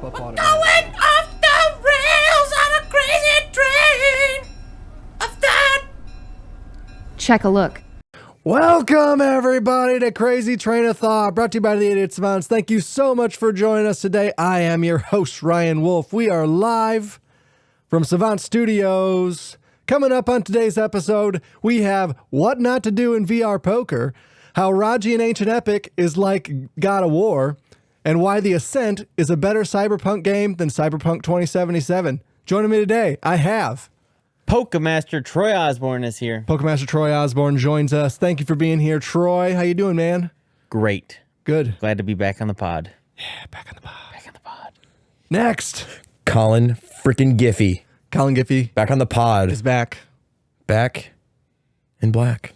pop up on it. Going off the rails on a crazy train of thought. Check a look. Welcome, everybody, to Crazy Train of Thought, brought to you by the Idiot Savants. Thank you so much for joining us today. I am your host, Ryan Wolf. We are live from Savant Studios. Coming up on today's episode, we have What Not to Do in VR Poker, how Raji and Ancient Epic is like God of War, and why the Ascent is a better Cyberpunk game than Cyberpunk 2077. Joining me today, I have... Pokemaster Troy Osborn is here. Pokemaster Troy Osborn joins us. Thank you for being here. Troy, how you doing, man? Great. Good. Glad to be back on the pod. Yeah, back on the pod. Back on the pod. Next, Collin freaking Giffy. Collin Giffy Back on the pod. is back. Back in black.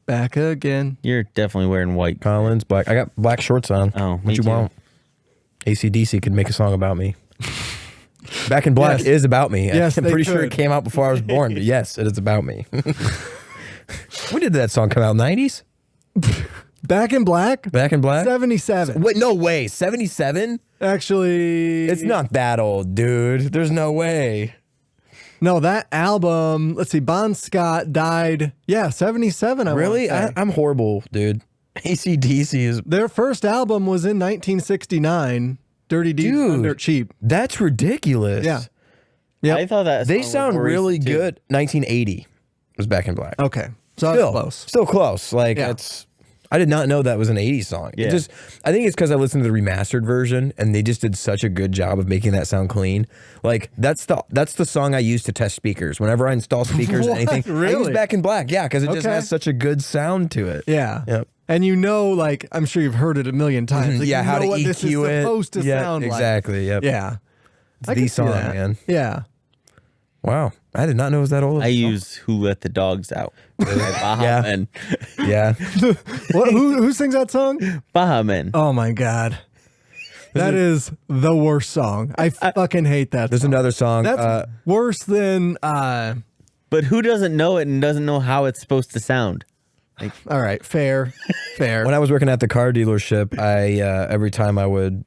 Back again. You're definitely wearing white. Collin's black. I got black shorts on. Oh, me what you too. want? AC/DC could make a song about me. Back in Black Yes. is about me. Yes, I'm they pretty sure could. it came out before I was born, but yes, it is about me. When did that song come out? 90s? Back in Black? Back in Black? 77. Wait, no way. 77? Actually, It's not that old, dude. There's no way. No, that album, let's see, Bon Scott died, 77. I Really? wanna say. I'm horrible, dude. AC/DC is... Their first album was in 1969, Dirty Deeds Dude. Done Dirt Cheap. That's ridiculous. Yeah. Yep. I thought that They song sound was really too. good. 1980 was Back in Black. Okay, so that's close. Still close. Like Yeah. it's. I did not know that was an 80s song. Yeah. I think it's because I listened to the remastered version and they just did such a good job of making that sound clean. Like that's the song I use to test speakers. Whenever I install speakers or What? anything, I use Really? Back in Black. Yeah, because it just Okay. has such a good sound to it. Yeah. Yep. And you know, like, I'm sure you've heard it a million times. Like, yeah, you how know to what EQ this is it. supposed to yeah, sound exactly. Yep. like. Yeah. It's I the can see song, that. man. Yeah. Wow. I did not know it was that old. I use Who Let the Dogs Out. by Baha Yeah. Men. Yeah. Who sings that song? Baha Men. Oh my God. That is the worst song. I fucking hate that There's song. another song. That's worse than But who doesn't know it and doesn't know how it's supposed to sound? all right, fair. When I was working at the car dealership, I every time I would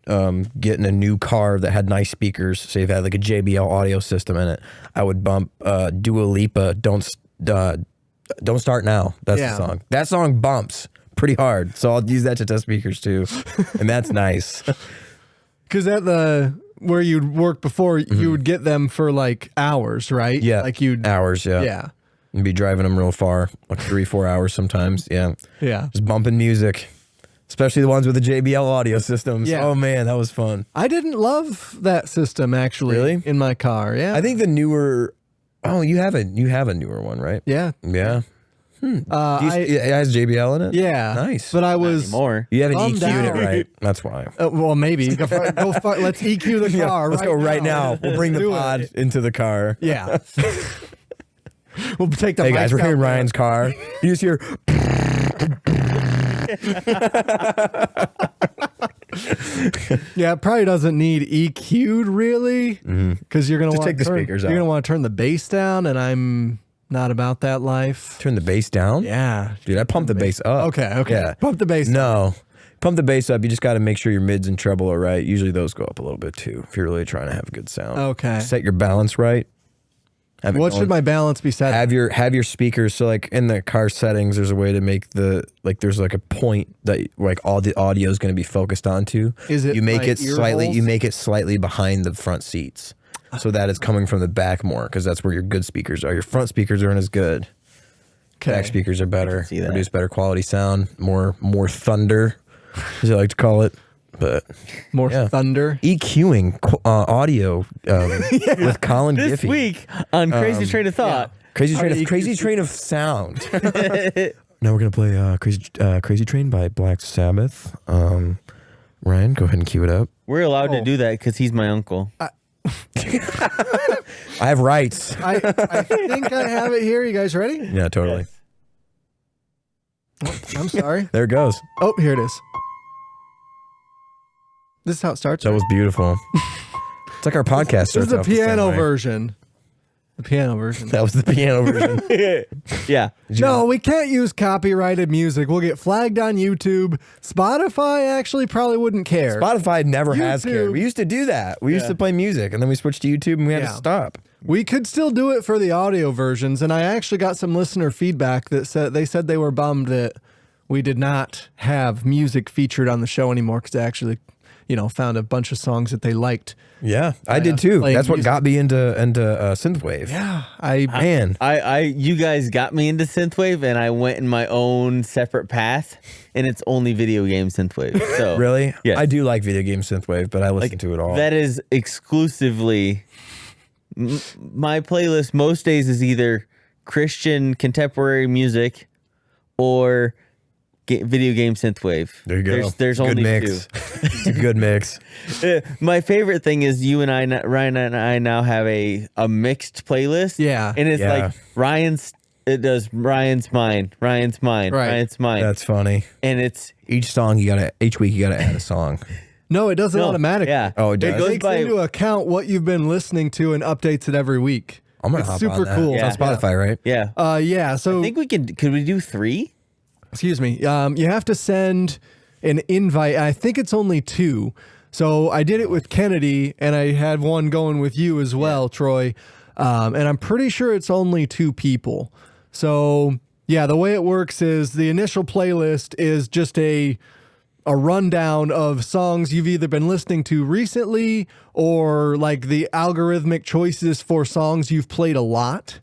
get in a new car that had nice speakers, say it had like a JBL audio system in it, I would bump Dua Lipa, Don't Start Now. That's Yeah. the song. That song bumps pretty hard, so I'll use that to test speakers too, and that's nice. Because at where you'd work before, you would get them for like hours, right? Yeah, Like you'd hours. Yeah, Yeah. and be driving them real far, like 3-4 hours sometimes. Yeah, Yeah. just bumping music. Especially the ones with the JBL audio systems. Yeah. Oh man, that was fun. I didn't love that system actually. Really? In my car. Yeah. I think the newer. Oh, you have a newer one, right? Yeah. Yeah. It has JBL in it. Yeah. Nice. But I was. Anymore. You haven't Bummed EQ'd out. it right. That's why. Well, maybe. Let's EQ the car. Let's go right now. We'll bring the Do pod it. into the car. Yeah. We'll take the. Hey guys, mic we're here in out there. Ryan's car. You just hear. Yeah, it probably doesn't need EQ'd really, because you're gonna Just want take the speakers You're out. gonna want to turn the bass down, and I'm not about that life. Turn the bass down. Yeah. Dude, I pump the bass up. Okay. Yeah. Pump the bass. No. Pump the bass up. You just got to make sure your mids and treble are right. Usually those go up a little bit too if you're really trying to have a good sound. Okay. Set your balance right. Have it What going. should my balance be set? have your speakers, so like in the car settings there's a way to make there's like a point that like all the audio is going to be focused onto. Is it you make my it ear slightly holes? you make it slightly behind the front seats so that it's coming from the back more, because that's where your good speakers are. Your front speakers aren't as good. Back speakers are better, see that. produce better quality sound, more thunder as I like to call it. But More yeah. thunder. EQing audio with Collin This Giffy. week on Crazy Train of Thought. Crazy train, How do you crazy EQ train of sound. Now we're gonna play Crazy Train by Black Sabbath. Ryan, go ahead and cue it up. We're allowed to do that because he's my uncle. I have rights. I think I have it here. You guys ready? Yeah, totally. I'm sorry. There it goes. Oh, here it is. This is how it starts. That was beautiful. It's like our podcast This starts is the off the same piano way. version. The piano version. That was the piano version. Yeah. No, we can't use copyrighted music. We'll get flagged on YouTube. Spotify actually probably wouldn't care. Spotify never has YouTube. cared. We used to do that. We used to play music, and then we switched to YouTube, and we had to stop. We could still do it for the audio versions, and I actually got some listener feedback that said they were bummed that we did not have music featured on the show anymore because they actually, found a bunch of songs that they liked. Yeah, I did too. That's what music. got me into synthwave. Yeah, You guys got me into synthwave, and I went in my own separate path, and it's only video game synthwave. So Really? Yes. I do like video game synthwave, but I listen to it all. That is exclusively my playlist. Most days is either Christian contemporary music or video game synthwave. There you go. There's Good only mix. It's a good mix. two. My favorite thing is you and I, Ryan and I, now have a mixed playlist. Yeah. and it's Yeah. like Ryan's. It does Ryan's mine, Ryan's mine, Right. Ryan's mine. That's funny. and it's Each week you gotta add a song. no, it doesn't No, automatically. yeah. Oh, it It does. goes takes by- into account what you've been listening to and updates it every week. I'm gonna It's hop super on that. cool. It's on Spotify, right? yeah. Yeah. So I think we can. Could we do 3? excuse me. You have to send an invite. I think it's only 2. So I did it with Kennedy, and I had one going with you as well, Troy. And I'm pretty sure it's only 2 people. So yeah, the way it works is the initial playlist is just a rundown of songs you've either been listening to recently or like the algorithmic choices for songs you've played a lot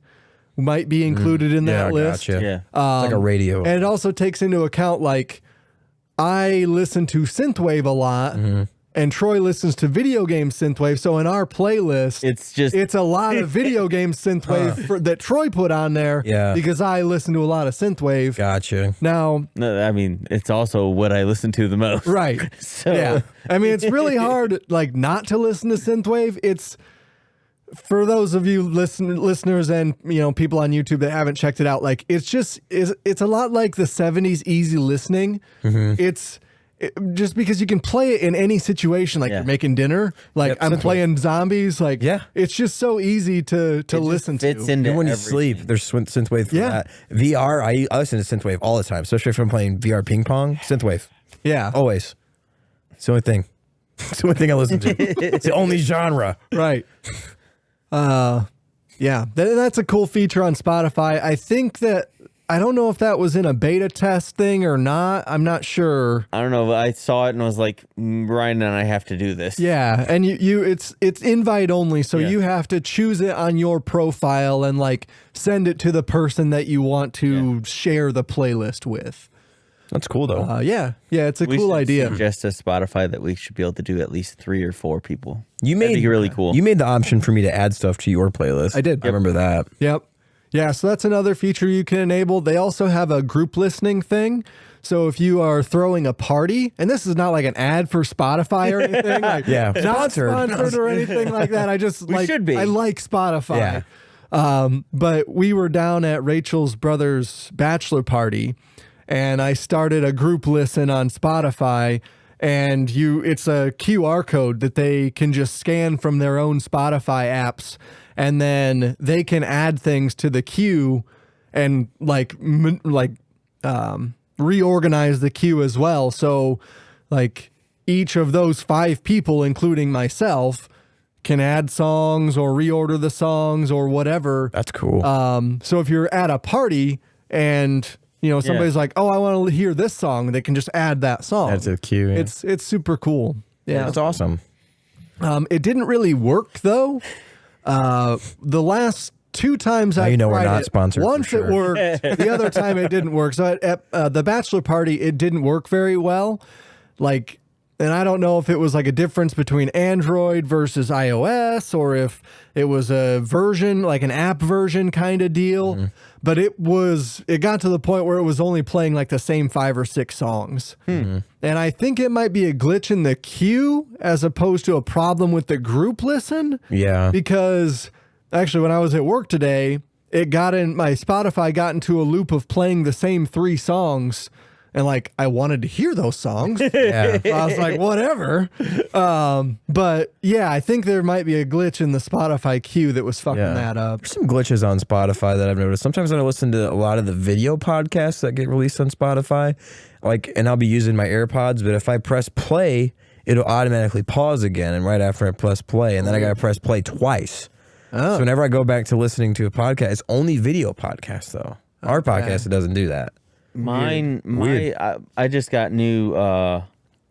might be included in Yeah, that I list. gotcha. Yeah. It's like a radio. And it also takes into account, like, I listen to synthwave a lot, and Troy listens to video game synthwave. So in our playlist, It's a lot of video game synthwave that Troy put on there. Yeah. Because I listen to a lot of synthwave. Gotcha. Now, No, I mean, it's also what I listen to the most. right. So Yeah. I mean, it's really hard, like, not to listen to synthwave. It's for those of you listeners and people on YouTube that haven't checked it out. Like, it's a lot like the 70s easy listening. It's just because you can play it in any situation, like Yeah. you're making dinner, like Yep, I'm synthwave. playing zombies. Like, Yeah. it's just so easy to listen to. fits into Even when you everything. sleep, there's synthwave for Yeah. that. VR, I listen to synthwave all the time, especially if I'm playing VR ping pong. Synthwave, Yeah. always. It's the only thing. It's the only thing I listen to. It's the only genre. Right. Yeah, that's a cool feature on Spotify. I don't know if that was in a beta test thing or not. I'm not sure. I don't know, but I saw it and I was like, Ryan and I have to do this. Yeah, and it's invite only, so Yeah. you have to choose it on your profile and like send it to the person that you want to share the playlist with. That's cool though. Yeah, it's a We cool should idea. suggest to Spotify that we should be able to do at least 3 or 4 people. You That'd made be really cool. You made the option for me to add stuff to your playlist. I did. I remember that. Yep. Yeah, so that's another feature you can enable. They also have a group listening thing. So if you are throwing a party, and this is not like an ad for Spotify or anything, like Yeah. not Sponsored. sponsored or anything like that. I just should be. I like Spotify. But we were down at Rachel's brother's bachelor party, and I started a group listen on Spotify. And it's a QR code that they can just scan from their own Spotify apps, and then they can add things to the queue and reorganize the queue as well. So like each of those 5 people, including myself, can add songs or reorder the songs or whatever. That's cool. So if you're at a party and somebody's like, "Oh, I want to hear this song," they can just add that song. Add to the queue. Yeah. It's super cool. Yeah. That's awesome. It didn't really work though. The last 2 times I you know we're tried not it, sponsored for Once sure. it worked, the other time it didn't work. So at the bachelor party, it didn't work very well. Like, and I don't know if it was like a difference between Android versus iOS, or if it was a version, like an app version kind of deal. But it got to the point where it was only playing like the same 5 or 6 songs. And I think it might be a glitch in the queue as opposed to a problem with the group listen. Yeah. Because actually, when I was at work today, my Spotify got into a loop of playing the same 3 songs and like I wanted to hear those songs. Yeah. So I was like, whatever. But yeah, I think there might be a glitch in the Spotify queue that was fucking that up. There's some glitches on Spotify that I've noticed. Sometimes when I listen to a lot of the video podcasts that get released on Spotify, and I'll be using my AirPods, but if I press play, it'll automatically pause again. And right after I press play, and then I got to press play twice. So whenever I go back to listening to a podcast, it's only video podcasts though. Our podcast, it doesn't do that. I just got new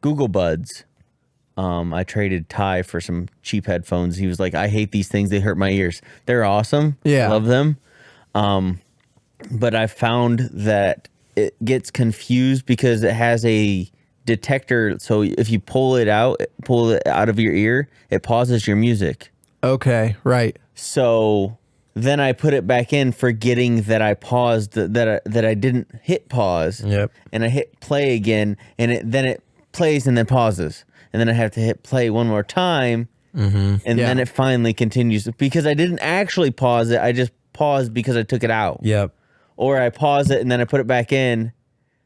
Google Buds. I traded Ty for some cheap headphones. He was like, I hate these things. They hurt my ears. They're awesome. Yeah. Love them. But I found that it gets confused because it has a detector. So if you pull it out of your ear, it pauses your music. Okay, right. So then I put it back in, forgetting that I paused, that I didn't hit pause. Yep. And I hit play again, and then it plays and then pauses. And then I have to hit play one more time, and then it finally continues. Because I didn't actually pause it, I just paused because I took it out. Yep. Or I pause it and then I put it back in,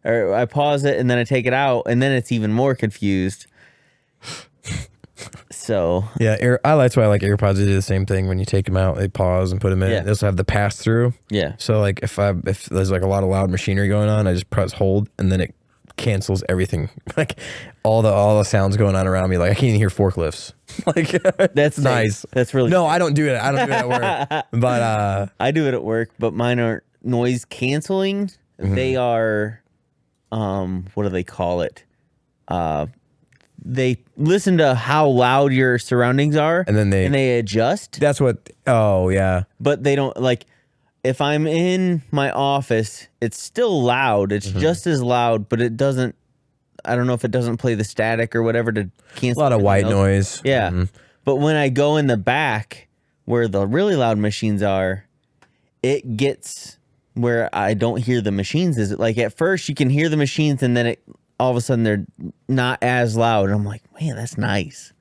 or I pause it and then I take it out, and then it's even more confused. So yeah, that's why I like AirPods. They do the same thing. When you take them out, they pause and put them in. Yeah. They also have the pass through. yeah, So like if there's like a lot of loud machinery going on, I just press hold and then it cancels everything. Like all the sounds going on around me. Like I can't even hear forklifts. Like that's nice. That's really No, I don't do it. I don't do it at work. But I do it at work, but mine aren't noise canceling. They are, what do they call it? They listen to how loud your surroundings are, And then they adjust. that's what. Oh yeah. But they don't, like, if I'm in my office, it's still loud. It's just as loud, but it doesn't. I don't know if it doesn't play the static or whatever to cancel. A lot of everything white else. noise. Yeah. But when I go in the back where the really loud machines are, it gets where I don't hear the machines. Is it like at first you can hear the machines and then all of a sudden they're not as loud. And I'm like, man, that's nice.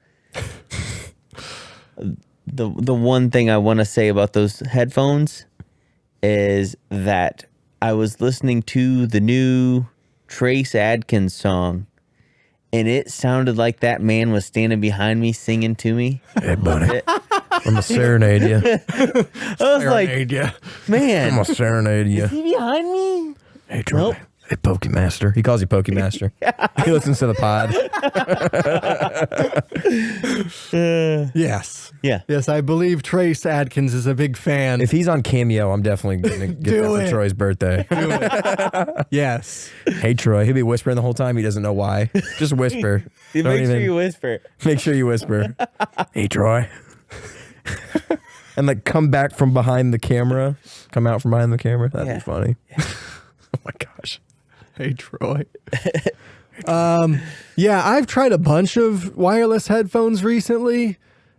The one thing I want to say about those headphones is that I was listening to the new Trace Adkins song, and it sounded like that man was standing behind me singing to me. Hey buddy, I'm gonna serenade you. I was like, you. man, I'm gonna serenade you. is he behind me? Hey Troy. Nope. Hey Pokemaster. He calls you Pokemaster. He listens to the pod. Yes. Yeah. Yes, I believe Trace Adkins is a big fan. If he's on Cameo, I'm definitely gonna get Do that for it. Troy's birthday. Yes. Hey Troy, he'll be whispering the whole time. He doesn't know why. Just whisper. Dude, Don't make sure even- you whisper. Make sure you whisper. Hey Troy. And like come back from behind the camera. Come out from behind the camera. That'd Yeah. be funny. Oh my gosh. Hey, Troy. Yeah, I've tried a bunch of wireless headphones recently,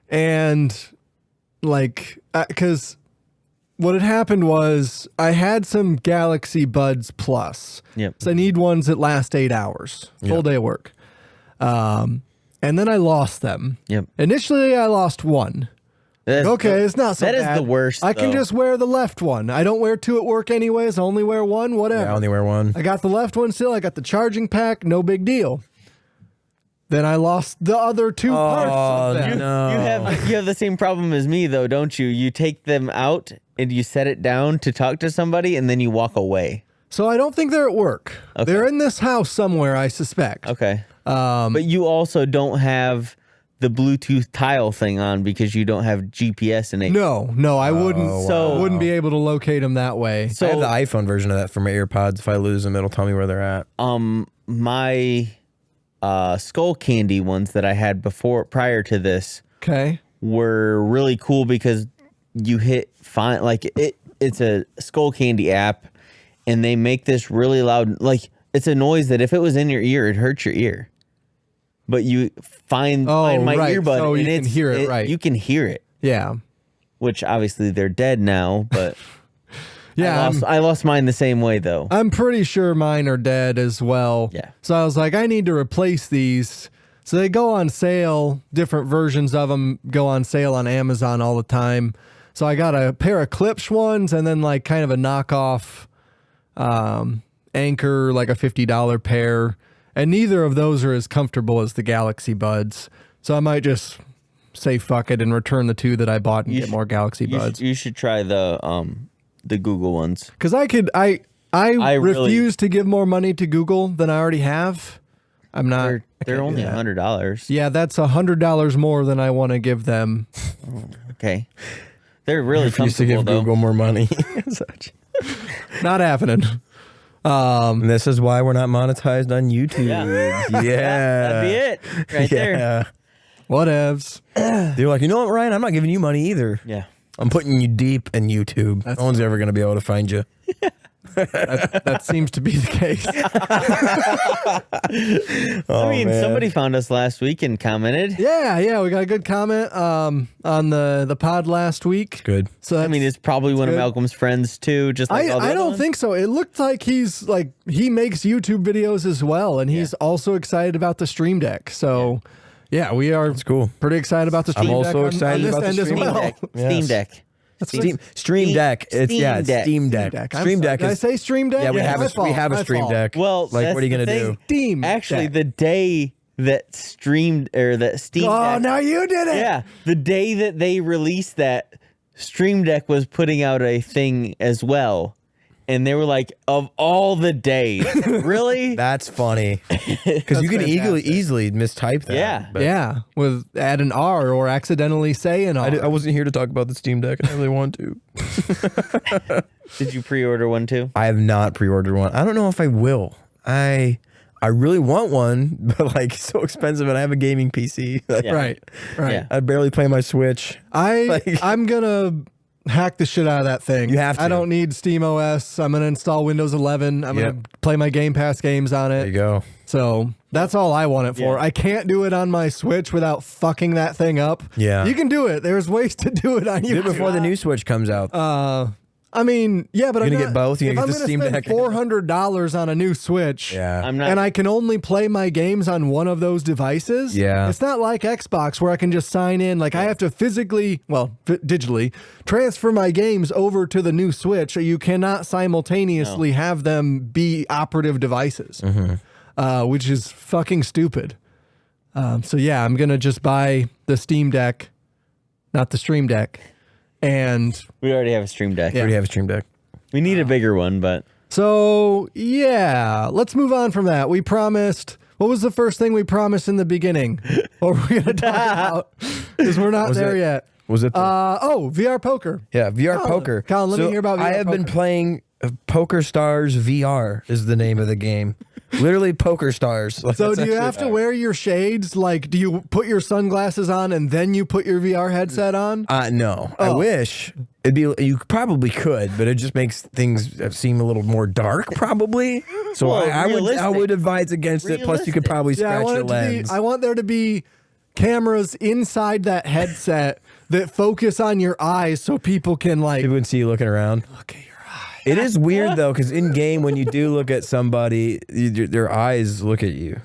and like, because what had happened was I had some Galaxy Buds Plus. Yep. So I need ones that last 8 hours, full day of work. And then I lost them. Yep. Initially, I lost one. That's Okay, it's not so that bad. is the worst, I can though. just wear the left one. I don't wear two at work anyways. I only wear one, whatever. Yeah, I only wear one. I got the left one still. I got the charging pack. No big deal. Then I lost the other two parts of them. no. You have the same problem as me, though, don't you? You take them out and you set it down to talk to somebody, and then you walk away. So I don't think they're at work. Okay. They're in this house somewhere, I suspect. Okay. But you also don't have the Bluetooth tile thing on because you don't have GPS in it. No, I wouldn't. So- I wouldn't be able to locate them that way. I have the iPhone version of that for my AirPods. If I lose them, it'll tell me where they're at. My Skull Candy ones that I had prior to this Okay. were really cool because you hit fine, like it's a Skull Candy app, and they make this really loud, like it's a noise that if it was in your ear, it hurts your ear. But you find my right. earbud, So and you can hear it, right. You can hear it, Yeah. which obviously they're dead now, but Yeah. I lost mine the same way though. I'm pretty sure mine are dead as well. Yeah. So I was like, I need to replace these. So they go on sale. Different versions of them go on sale on Amazon all the time. So I got a pair of Klipsch ones and then like kind of a knockoff Anchor, like a $50 pair, and neither of those are as comfortable as the Galaxy Buds. So I might just say fuck it and return the 2 that I bought and get more Galaxy Buds. You should try the Google ones. Because I refuse to give more money to Google than I already have. I'm not. They're only $100. Yeah, that's $100 more than I want to give them. Okay. They're really Refuse to comfortable give though. Google more money. Such. Not happening. And this is why we're not monetized on YouTube. Yeah. Yeah. That'd be it. Right there. Whatevs. They're like, you know what, Ryan? I'm not giving you money either. Yeah. I'm putting you deep in YouTube. That's no one's ever going to be able to find you. That seems to be the case. I mean, man. somebody found us last week and commented. Yeah, we got a good comment on the pod last week. Good. So I mean, it's probably one of good. Malcolm's friends too. Just like all the I other don't ones. think so. It looked like he makes YouTube videos as well, and he's also excited about the Stream Deck. So yeah, we are It's cool. pretty excited about the Stream I'm Deck. also on excited this about the end as Stream well. Deck. Yes. Steam Deck. Stream Deck. It's Steam Deck. Steam Deck. I'm Stream sorry. Deck Did I is. say Stream Deck? Yeah, we My have a fault. Stream Deck. Well, like, that's what are you the gonna thing. do? Steam Actually, Deck. the day that Steam Oh, Deck. now you did it. Yeah, the day that they released that, Stream Deck was putting out a thing as well. And they were like, of all the days, really? That's funny because you can fantastic. easily mistype that. Yeah. but Yeah, with add an R or accidentally say an R. I wasn't here to talk about the Steam Deck. I really want to. Did you pre-order one too? I have not pre-ordered one. I don't know if I will. I really want one, but like it's so expensive, and I have a gaming PC. Like, Yeah. Right. Yeah. I barely play my Switch. I'm gonna hack the shit out of that thing. You have I to. don't need Steam OS. I'm gonna install Windows 11. I'm gonna play my Game Pass games on There you it. go. So that's all I want it for. Yeah. I can't do it on my Switch without fucking that thing up. Yeah. You can do it. There's ways to do it on Do YouTube. it before the new Switch comes out. I mean, yeah, but You're I'm gonna not, get both? You're if gonna I'm get the gonna Steam spend Deck? $400 on a new Switch, yeah. I'm not. and I can only play my games on one of those devices. Yeah. It's not like Xbox where I can just sign in. Like I have to physically, digitally transfer my games over to the new Switch. You cannot simultaneously have them be operative devices, which is fucking stupid. So yeah, I'm going to just buy the Steam Deck, not the Stream Deck. And we already have a Stream Deck. I already have a Stream Deck. We need a bigger one, but so, yeah, let's move on from that. We promised, what was the first thing we promised in the beginning? What were we going to talk about? Because we're not Was there it- yet. Was it? VR poker. Yeah, VR Colin, poker. Colin, let me hear about I VR have been poker. playing Poker Stars VR is the name of the game. Literally Poker Stars. Like, So that's do you actually- have to wear your shades? Like, do you put your sunglasses on and then you put your VR headset on? No, I wish it'd be. You probably could, but it just makes things seem a little more dark, probably. So Well, I would realistic. advise against it. Plus, you could probably Yeah, scratch your lens. I want there to be cameras inside that headset that focus on your eyes so people can like People can see you looking around. look at your eyes. It is weird though, because in game when you do look at somebody, their eyes look at you.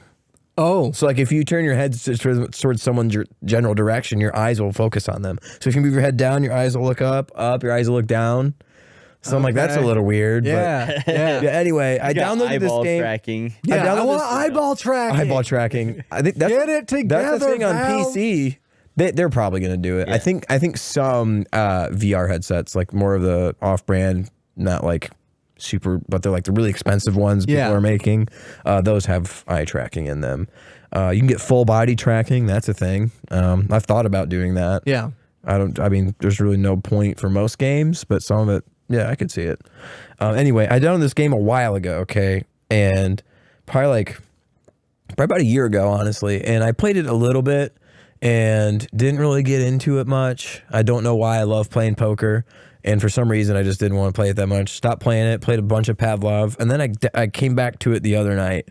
Oh, So like if you turn your head towards someone's general direction, your eyes will focus on them. So if you move your head down, your eyes will look up, your eyes will look down. So I'm like, that's a Okay. little weird. yeah, But yeah. yeah. Anyway, I got downloaded this eyeball game. tracking. Yeah, I downloaded want this- eyeball tracking. Eyeball tracking. I think that's Get it That's the together, thing on Valve. PC. They're probably gonna do it. Yeah. I think some VR headsets, like more of the off-brand, not like super, but they're like the really expensive ones Yeah. people are making. Those have eye tracking in them. You can get full body tracking. That's a thing. I've thought about doing that. Yeah. I mean, there's really no point for most games, but some of it, yeah, I could see it. Anyway, I downloaded this game a while ago, okay? And probably about a year ago, honestly. And I played it a little bit and didn't really get into it much. I don't know why. I love playing poker. And for some reason, I just didn't want to play it that much. Stopped playing it, played a bunch of Pavlov. And then I came back to it the other night.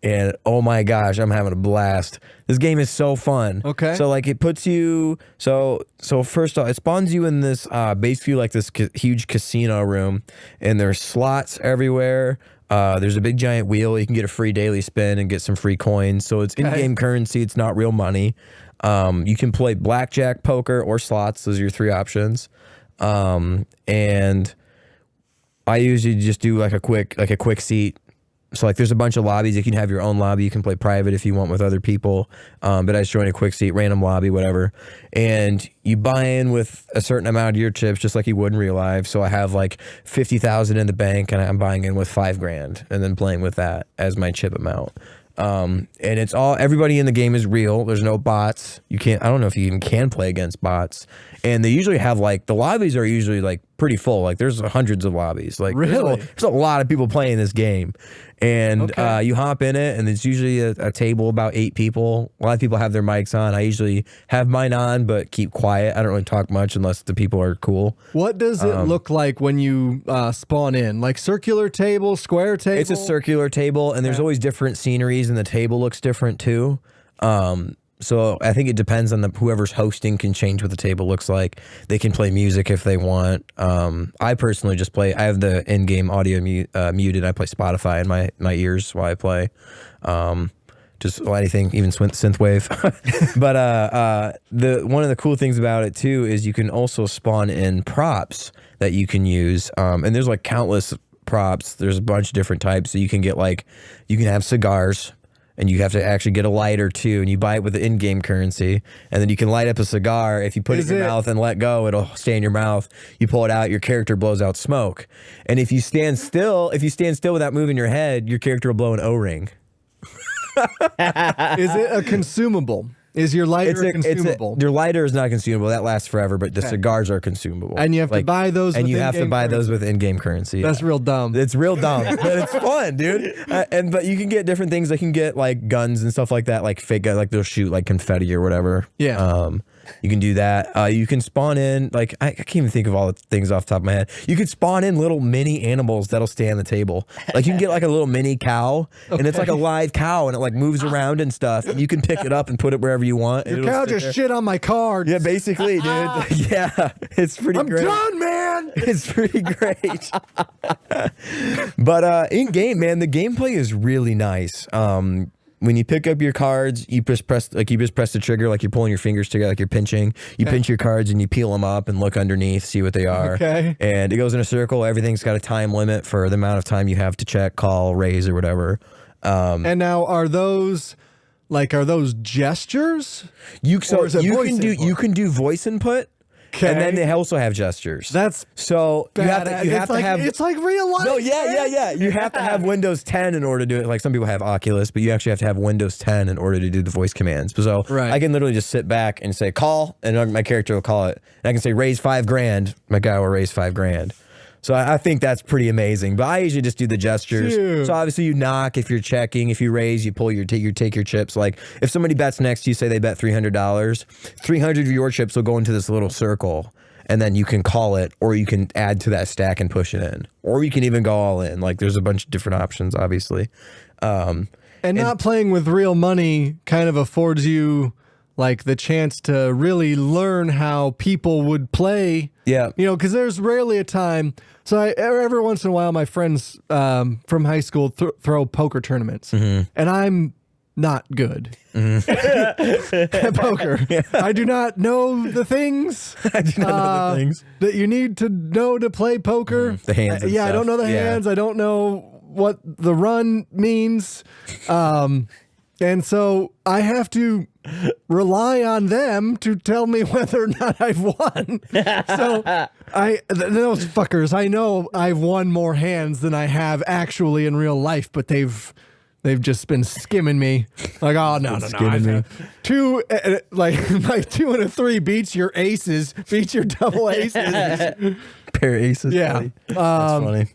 And oh my gosh, I'm having a blast. This game is so fun. Okay. So like it puts you, so first off, it spawns you in this, basically like this huge casino room. And there's slots everywhere. There's a big giant wheel. You can get a free daily spin and get some free coins. So it's in-game currency. It's not real money. You can play blackjack, poker, or slots. Those are your three options. And I usually just do like a quick seat So like there's a bunch of lobbies. You can have your own lobby. You can play private if you want with other people. But I just joined a quick seat, random lobby, whatever. And you buy in with a certain amount of your chips, just like you would in real life. So I have like 50,000 in the bank, and I'm buying in with $5,000, and then playing with that as my chip amount. And it's all, everybody in the game is real. There's no bots. You can't, I don't know if you even can play against bots. And they usually have like, the lobbies are usually like pretty full. Like there's hundreds of lobbies. Like Really? there's a lot of people playing this game. And Okay. you hop in it, and it's usually a table about 8 people. A lot of people have their mics on. I usually have mine on, but keep quiet. I don't really talk much unless the people are cool. What does it look like when you spawn in? Like circular table, square table? It's a circular table, and there's always different sceneries, and the table looks different too. So I think it depends on whoever's hosting can change what the table looks like. They can play music if they want. I personally just play. I have the in-game audio muted. I play Spotify in my ears while I play. Just anything, even synthwave. But one of the cool things about it too is you can also spawn in props that you can use, and there's like countless props. There's a bunch of different types. So you can get like, you can have cigars. And you have to actually get a lighter too, and you buy it with the in-game currency, and then you can light up a cigar. If you put it in your mouth and let go, it'll stay in your mouth. You pull it out, your character blows out smoke. And if you stand still without moving your head, your character will blow an O-ring. Is it a consumable? Is your lighter a consumable? Your lighter is not consumable. That lasts forever, but the cigars are consumable. And you have to buy those And with you have to in-game buy those currency. with in-game currency. That's real dumb. It's real dumb, but it's fun, dude. But you can get different things. They can get like guns and stuff like that, like fake guns, like they'll shoot like confetti or whatever. Yeah. You can do that. You can spawn in, like, I can't even think of all the things off the top of my head. You could spawn in little mini animals that'll stay on the table. Like you can get like a little mini cow, and it's like a live cow, and it like moves around and stuff. And you can pick it up and put it wherever you want. Your cow just shit on my card. Yeah, basically, dude. Yeah, it's pretty great. Done, man. It's pretty great. But in game, man, the gameplay is really nice. When you pick up your cards, you just press the trigger, like you're pulling your fingers together, like you're pinching. You pinch your cards and you peel them up and look underneath, see what they are. Okay. And it goes in a circle. Everything's got a time limit for the amount of time you have to check, call, raise, or whatever. And now are those gestures? You Or is it voice input? can do voice input. Okay. And then they also have gestures. That's so you have to have. It's like real life. No, yeah. You have to have Windows 10 in order to do it. Like some people have Oculus, but you actually have to have Windows 10 in order to do the voice commands. So Right. I can literally just sit back and say call, and my character will call it. And I can say raise $5,000. My guy will raise $5,000. So I think that's pretty amazing. But I usually just do the gestures. Cute. So obviously you knock if you're checking. If you raise, you pull take your chips. Like if somebody bets next to you, say they bet $300, 300 of your chips will go into this little circle. And then you can call it, or you can add to that stack and push it in. Or you can even go all in. Like there's a bunch of different options, obviously. And not playing with real money kind of affords you like the chance to really learn how people would play. Yeah. You know, because there's rarely a time. So every once in a while, my friends from high school throw poker tournaments, and I'm not good at poker. Yeah. I do not know the things. I do not know the things that you need to know to play poker. The hands. And yeah, I stuff. don't know the hands. I don't know what the run means. And so I have to rely on them to tell me whether or not I've won. So those fuckers, I know I've won more hands than I have actually in real life, but they've just been skimming me. Like, oh no, skimming me. Two, like 2 and a 3 beats your aces, beats your double aces. Pair of aces. Yeah. Buddy. That's funny.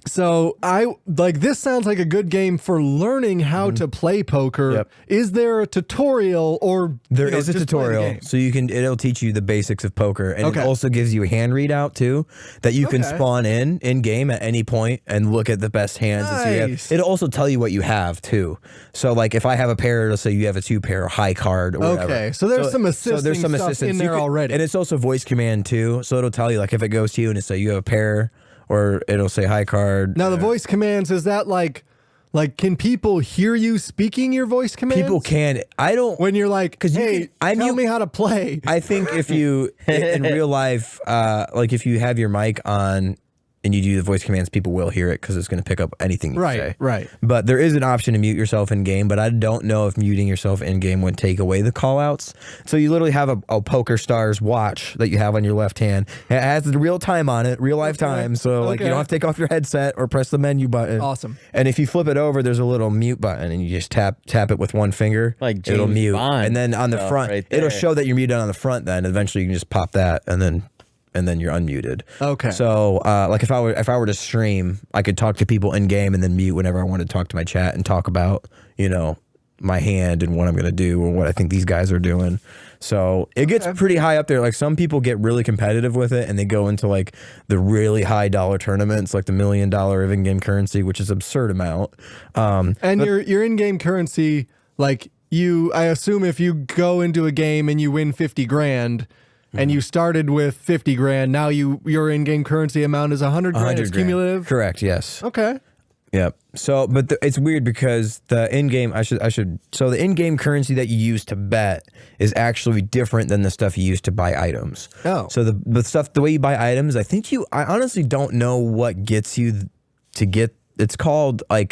So this sounds like a good game for learning how to play poker. Yep. Is there a tutorial or There is a just play the tutorial, game? so it'll teach you the basics of poker, and Okay. it also gives you a hand readout too that you can Okay. spawn in game at any point and look at the best hands. And see Nice. it'll also tell you what you have too. So like if I have a pair, it'll say you have a 2-pair high card or whatever. Okay, so there's some assisting stuff in there already. and it's also voice command too. So it'll tell you like if it goes to you and it say you have a pair, or it'll say high card. Now the voice commands, is that like can people hear you speaking your voice commands? People can. I don't. When you're like, 'Cause you hey, can- tell me how to play. I think if you in real life, like if you have your mic on, and you do the voice commands, people will hear it because it's going to pick up anything you say. Right. But there is an option to mute yourself in game, but I don't know if muting yourself in game would take away the call outs. So you literally have a PokerStars watch that you have on your left hand. It has the real time on it, real life time. So like you don't have to take off your headset or press the menu button. Awesome. And if you flip it over, there's a little mute button, and you just tap it with one finger. Like it'll James mute, Bond and then on the stuff front, right it'll there. show that you're muted on the front. Then eventually you can just pop that, and then you're unmuted. Okay. So like if I were to stream, I could talk to people in game and then mute whenever I wanted to talk to my chat and talk about my hand and what I'm gonna do or what I think these guys are doing. So it gets pretty high up there. Like some people get really competitive with it and they go into like the really high dollar tournaments, like the $1 million of in-game currency, which is absurd amount. And your in-game currency, like I assume if you go into a game and you win 50 grand and you started with 50 grand, now your in-game currency amount is 100 grand. It's cumulative. Correct. Yes. Okay. Yep. So, but it's weird because the in-game, so the in-game currency that you use to bet is actually different than the stuff you use to buy items. Oh. So the way you buy items, I honestly don't know what gets you to get, it's called I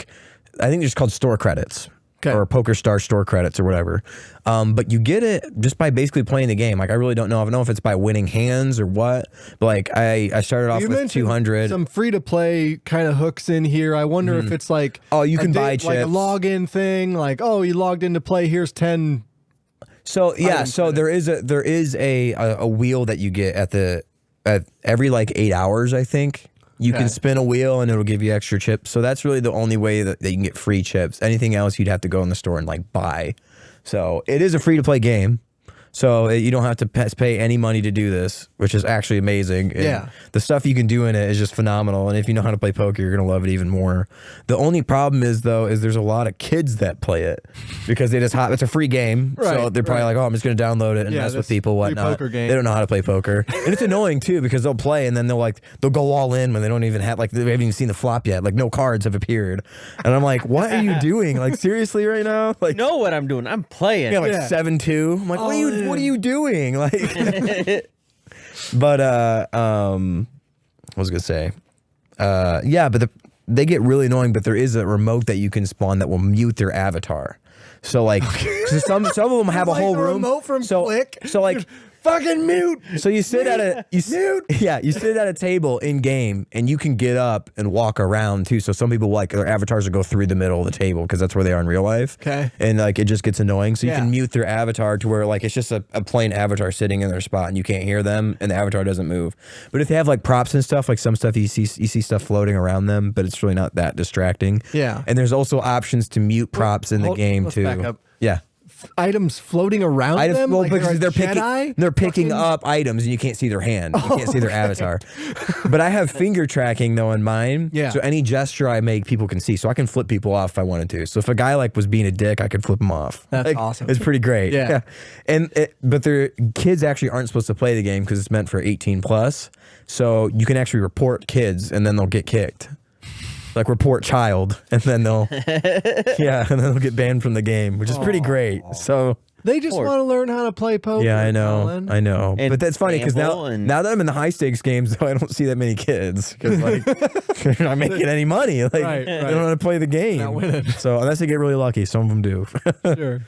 think it's called store credits. Okay. Or PokerStar store credits or whatever. But you get it just by basically playing the game. Like I really don't know. I don't know if it's by winning hands or what. But like I started off with 200. Some free to play kind of hooks in here. I wonder if it's like you can buy like chips. a login thing. Like you logged in to play. Here's 10. So yeah, so there is a wheel that you get at every like 8 hours, I think. You can spin a wheel and it'll give you extra chips. So that's really the only way that you can get free chips. Anything else, you'd have to go in the store and like buy. So it is a free to play game. So you don't have to pay any money to do this, which is actually amazing. And yeah. The stuff you can do in it is just phenomenal. And if you know how to play poker, you're going to love it even more. The only problem is there's a lot of kids that play it because it's a free game. Right, so they're probably like, I'm just going to download it and mess with people, whatnot. Poker game. They don't know how to play poker. And it's annoying too because they'll play and then they'll go all in when they don't even have, like, they haven't even seen the flop yet. Like no cards have appeared. And I'm like, what are you doing? Like seriously right now? Like, know what I'm doing. I'm playing. yeah, like 7-2. I'm like, what are you doing? Like, but what was I gonna say? Yeah, but they get really annoying. But there is a remote that you can spawn that will mute their avatar. So like, some of them have a whole the room. remote from Click. So like. Fucking mute. So you sit you sit at a table in game and you can get up and walk around too. So some people like their avatars will go through the middle of the table because that's where they are in real life. Okay. And like it just gets annoying. So you Yeah. can mute their avatar to where like it's just a plain avatar sitting in their spot and you can't hear them and the avatar doesn't move. But if they have like props and stuff, like some stuff you see stuff floating around them, but it's really not that distracting. Yeah. And there's also options to mute props in the game let's too. back up. Yeah. Items floating around them? Well, like because they're Jedi? picking up items and you can't see their hand. You can't see their avatar. But I have finger tracking though in mine. Yeah. So any gesture I make, people can see. So I can flip people off if I wanted to. So if a guy like was being a dick, I could flip him off. That's Like, awesome. It's pretty great. Yeah. But their kids actually aren't supposed to play the game because it's meant for 18 plus. So you can actually report kids and then they'll get kicked. Like report child, and then they'll get banned from the game, which is pretty great. So They just want to learn how to play poker. yeah, I know, Collin. I know. And But that's funny because gamble and- now that I'm in the high stakes games, though, I don't see that many kids because like they're not making any money. Like Right, they right. don't know how to play the game. Not winning. So unless they get really lucky, some of them do. Sure.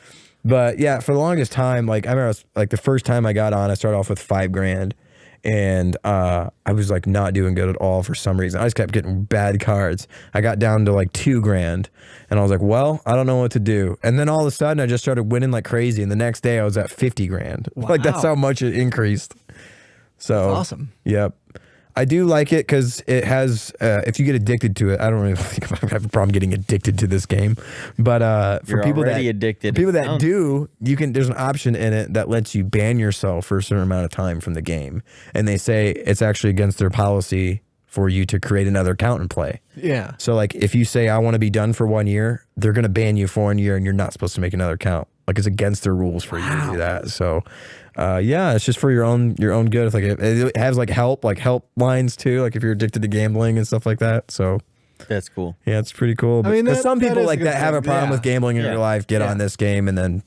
But yeah, for the longest time, like I remember, like the first time I got on, I started off with $5,000. And I was like not doing good at all for some reason. I just kept getting bad cards. I got down to like $2,000 and I was like, well, I don't know what to do. And then all of a sudden I just started winning like crazy. And the next day I was at $50,000. Like that's how much it increased. So That's awesome. Yep. I do like it because it has, if you get addicted to it, I don't really think I have a problem getting addicted to this game. But for You're people already that addicted. for people that Sounds- do, there's an option in it that lets you ban yourself for a certain amount of time from the game. And they say it's actually against their policy for you to create another account and play. Yeah. So like if you say I want to be done for 1 year, they're going to ban you for 1 year and you're not supposed to make another account. Like it's against their rules for you to do that. So yeah, it's just for your own good. It's like it has like help lines too, like if you're addicted to gambling and stuff like that. So That's cool. yeah, it's pretty cool. I mean, But some that people is a like good that have a thing. problem Yeah. with gambling in Yeah. their life, get Yeah. on this game and then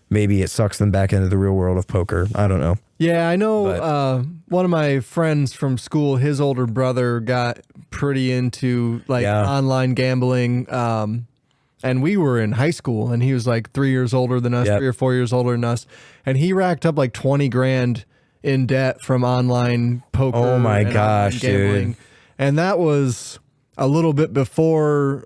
maybe it sucks them back into the real world of poker. I don't know. Yeah, I know one of my friends from school, his older brother got pretty into like online gambling. And we were in high school, and he was like 3 years older than us, 3 or 4 years older than us, and he racked up like 20 grand in debt from online poker. Oh my gosh, gambling. dude! And that was a little bit before,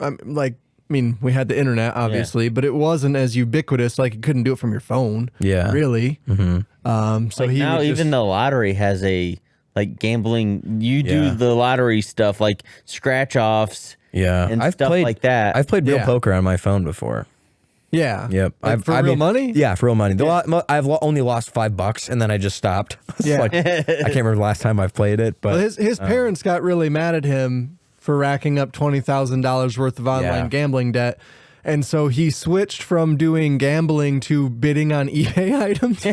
we had the internet, obviously, but it wasn't as ubiquitous. Like, you couldn't do it from your phone. Yeah. Really. Mm-hmm. So like he now would even the lottery has a like gambling. You do the lottery stuff like scratch offs. Yeah, And stuff like that. I've played real poker on my phone before. Yeah. Yep. Like for real money? Yeah, for real money. I've only lost $5, and then I just stopped. Yeah. Like, I can't remember the last time I've played it, but Well, his parents got really mad at him for racking up $20,000 worth of online gambling debt. And so he switched from doing gambling to bidding on eBay items.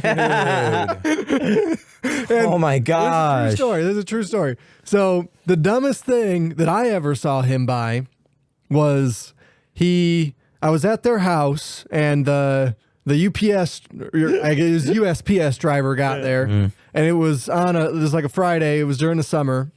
oh my gosh. This is a true story. So the dumbest thing that I ever saw him buy was I was at their house, and the UPS, I guess USPS driver got there, and it was like a Friday. It was during the summer,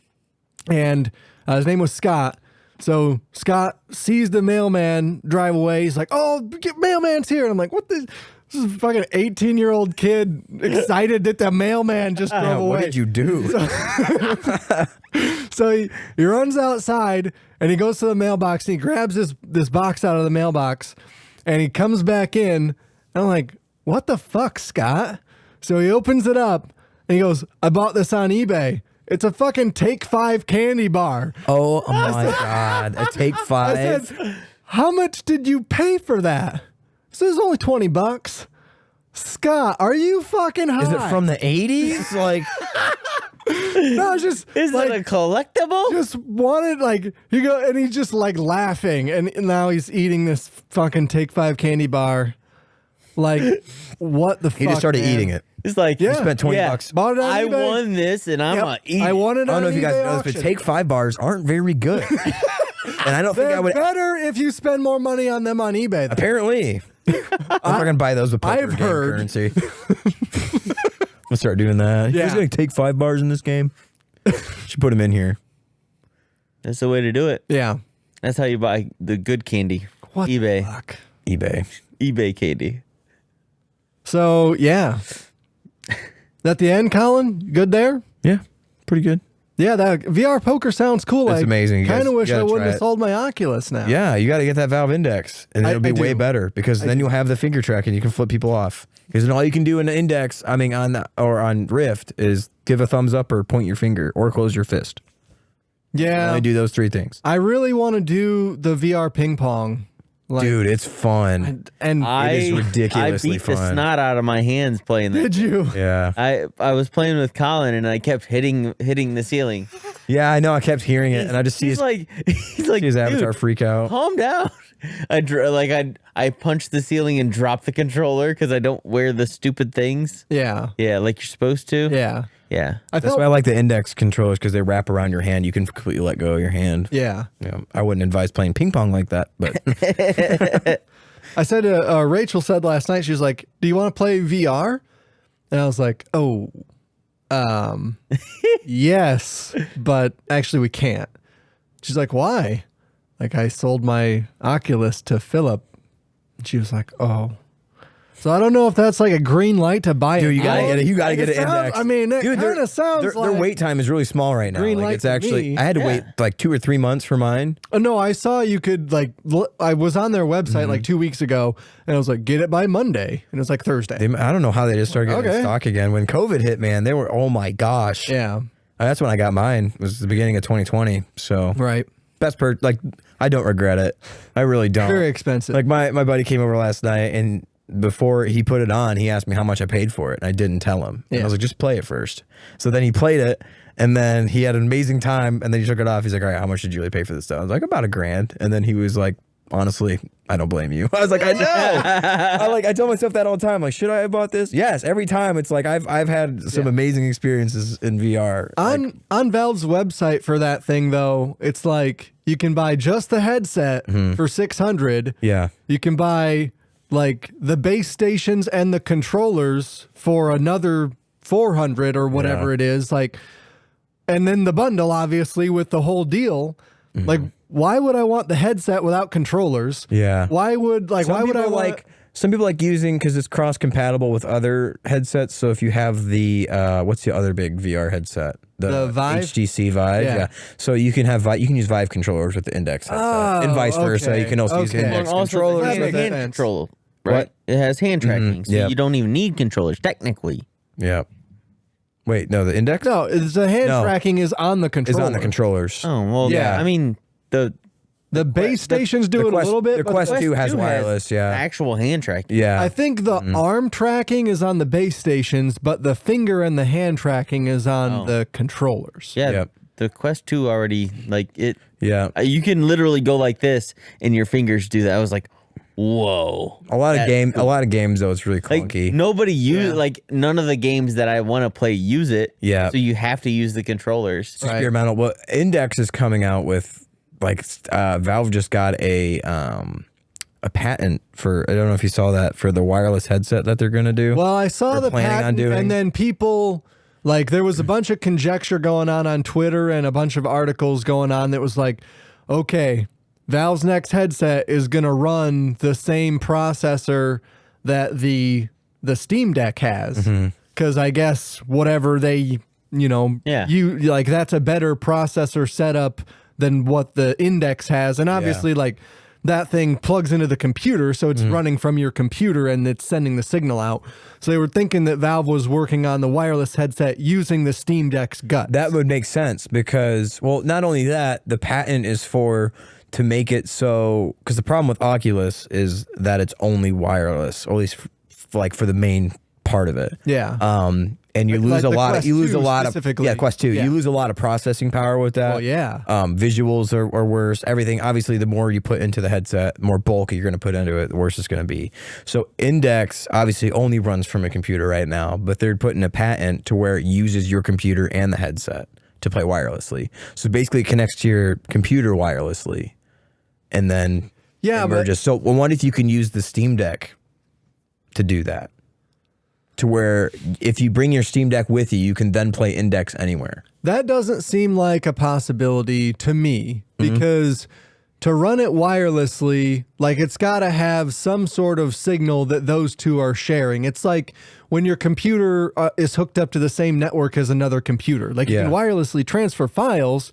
and his name was Scott. So Scott sees the mailman drive away. He's like, "Oh, mailman's here!" And I'm like, "What the?" This is a fucking 18-year-old kid excited that the mailman just drove away. What did you do? So he runs outside, and he goes to the mailbox, and he grabs this box out of the mailbox, and he comes back in. And I'm like, "What the fuck, Scott?" So he opens it up, and he goes, "I bought this on eBay. It's a fucking Take 5 candy bar." Oh my God. A Take 5? I said, "How much did you pay for that?" So it's only $20. Scott, are you fucking high? Is it from the 80s? Like, No, it's just Is like, it a collectible? just wanted like and he's just like laughing, and now he's eating this fucking Take 5 candy bar. Like, what the fuck? he just started eating it. It's like Yeah. Spent $20. Bought it on I eBay. won this, and I'm gonna eat. I won it. I don't know on if you guys eBay know this, but auction. Take 5 bars aren't very good. And I don't think They're I would. better if you spend more money on them on eBay. Apparently. I'm not going to buy those with poker I've game heard. currency. I'm going to start doing that. You guys Yeah. going to take 5 bars in this game? Should put them in here. That's the way to do it. Yeah. That's how you buy the good candy. What the eBay. fuck? eBay. eBay candy. So yeah. At the end, Collin, good there? Yeah. Pretty good. Yeah, that VR poker sounds cool. It's amazing. You Kind guys- of wish you I gotta wouldn't try have it. sold my Oculus now. Yeah, you got to get that Valve Index, and it'll be I way do. better because then you'll have the finger track and you can flip people off. Because then all you can do in the Index, on Rift, is give a thumbs up or point your finger or close your fist. You Yeah. only do those 3 things. I really want to do the VR ping pong. Like, Dude, it's fun. and It is ridiculously I beat the fun. snot out of my hands playing that. did you? Yeah. I was playing with Collin, and I kept hitting the ceiling. Yeah, I know. I kept hearing it, and I just see He's like his avatar "Dude, freak out. calm down." I punched the ceiling and dropped the controller because I don't wear the stupid things. Yeah. Yeah, like you're supposed to. Yeah. Yeah. I That's felt, why I like the Index controllers because they wrap around your hand. You can completely let go of your hand. yeah. Yeah, I wouldn't advise playing ping pong like that, but I said Rachel said last night, she was like, "Do you want to play VR?" And I was like, "Oh, yes, but actually we can't." She's like, "Why?" Like, I sold my Oculus to Philip. And she was like, "Oh." So I don't know if that's like a green light to buy it. dude, you gotta get it. You gotta Like, get it an sounds- Index. I mean, it Dude, kind of sounds their like wait time is really small right now. Green Like, light it's to actually me. I had to Yeah. wait like 2 or 3 months for mine. Oh, no, I saw you could like. I was on their website like 2 weeks ago, and I was like, "Get it by Monday," and it was like Thursday. I don't know how they just started getting in Okay. stock again. When COVID hit, man, they were, oh my gosh. Yeah, That's when I got mine. It was the beginning of 2020. So right. best like I don't regret it. I really don't. Very expensive. Like my buddy came over last night, and before he put it on, he asked me how much I paid for it, and I didn't tell him. And Yeah. I was like, just play it first. So then he played it, and then he had an amazing time, and then he took it off. He's like, all right, how much did you really pay for this stuff? I was like, about $1,000. And then he was like, honestly, I don't blame you. I was like, I know. I tell myself that all the time. Like, should I have bought this? Yes, every time. It's like I've had some amazing experiences in VR. On Valve's website for that thing though, it's like you can buy just the headset for $600. Yeah. You can buy like the base stations and the controllers for another $400 or whatever it is, like, and then the bundle obviously with the whole deal. Like, why would I want the headset without controllers? Yeah. Why would I like some people like using because it's cross compatible with other headsets. So if you have the what's the other big VR headset? The Vive? HTC Vive. Yeah. Yeah. So you can have you can use Vive controllers with the Index headset, and vice versa. okay. You can also use Okay. Index And also controllers. That the makes hand sense. control, right? What? It has hand tracking, so Yep. you don't even need controllers technically. Yeah. Wait, no, the Index No, it's the hand No. tracking is on the is controller. on the controllers. Oh well, Yeah. I mean The base stations do it a little bit. The but Quest 2 has wireless. Yeah. actual hand tracking. Yeah. I think the arm tracking is on the base stations, but the finger and the hand tracking is on the controllers. Yeah, Yep. the Quest 2 already like it. Yeah. You can literally go like this, and your fingers do that. I was like, whoa. A lot of games though, it's really Like clunky. nobody like none of the games that I want to play use it. Yeah. So you have to use the controllers. Right. Experimental. Well, Index is coming out with like Valve just got a patent for, I don't know if you saw that, for the wireless headset that they're going to do. Well, I saw They're the planning on patent, doing. and then people, like, there was a bunch of conjecture going on Twitter and a bunch of articles going on that was like, okay, Valve's next headset is going to run the same processor that the Steam Deck has. Because I guess whatever they, you like, that's a better processor setup than what the Index has. And obviously, like, that thing plugs into the computer, so it's running from your computer and it's sending the signal out. So they were thinking that Valve was working on the wireless headset using the Steam Deck's guts. That would make sense because, well, not only that, the patent is to make it so, because the problem with Oculus is that it's only wireless, or at least like for the main part of it. Yeah. And you Like lose a the lot. Quest You lose 2 a lot of specifically. Quest 2. Yeah. You lose a lot of processing power with that. Well, yeah. Visuals are worse. Everything. Obviously, the more you put into the headset, the more bulk you're going to put into it, the worse it's going to be. So Index obviously only runs from a computer right now, but they're putting a patent to where it uses your computer and the headset to play wirelessly. So basically, it connects to your computer wirelessly, and then Yeah, it merges. So, what if you can use the Steam Deck to do that? To where if you bring your Steam Deck with you, you can then play Index anywhere. That doesn't seem like a possibility to me because to run it wirelessly, like, it's got to have some sort of signal that those two are sharing. It's like when your computer is hooked up to the same network as another computer. Like, you can wirelessly transfer files.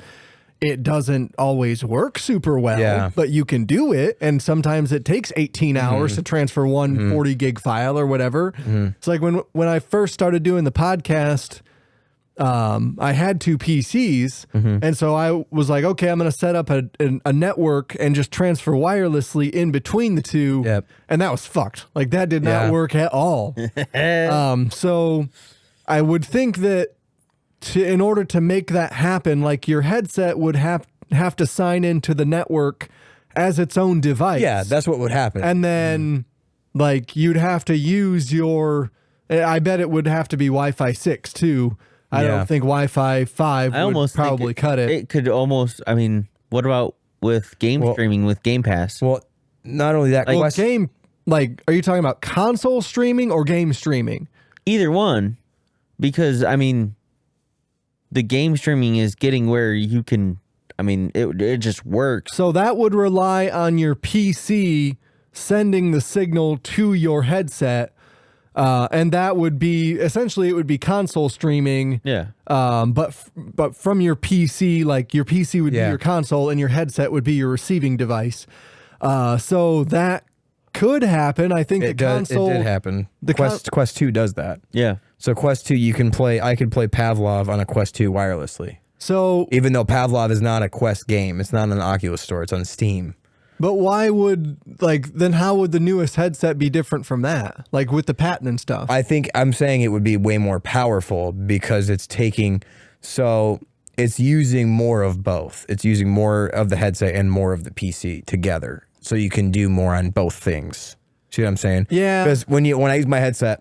It doesn't always work super well, but you can do it. And sometimes it takes 18 hours to transfer one 40 gig file or whatever. It's like when I first started doing the podcast, I had two PCs. And so I was like, okay, I'm going to set up a network and just transfer wirelessly in between the two. Yep. And that was fucked. Like, that did not work at all. So I would think that in order to make that happen, like, your headset would have to sign into the network as its own device. Yeah, that's what would happen. And then, like, you'd have to use I bet it would have to be Wi-Fi 6 too. I don't think Wi-Fi 5 would probably cut it. It could almost. I mean, what about with game streaming with Game Pass? Well, not only that, Well, are you talking about console streaming or game streaming? Either one, because I mean, the game streaming is getting where you can. I mean, it just works. So that would rely on your PC sending the signal to your headset, and that would be essentially, it would be console streaming. Yeah. But from your PC, like, your PC would be Yeah. your console and your headset would be your receiving device. So that could happen. I think it the console did happen. the Quest 2 does that. Yeah. So Quest 2, I could play Pavlov on a Quest 2 wirelessly. So, Even though Pavlov is not a Quest game, it's not on the Oculus store, it's on Steam. but why would, like, then how would the newest headset be different from that? Like, with the patent and stuff. I'm saying it would be way more powerful because it's using more of both. It's using more of the headset and more of the PC together. So you can do more on both things. See what I'm saying? Yeah. Because when I use my headset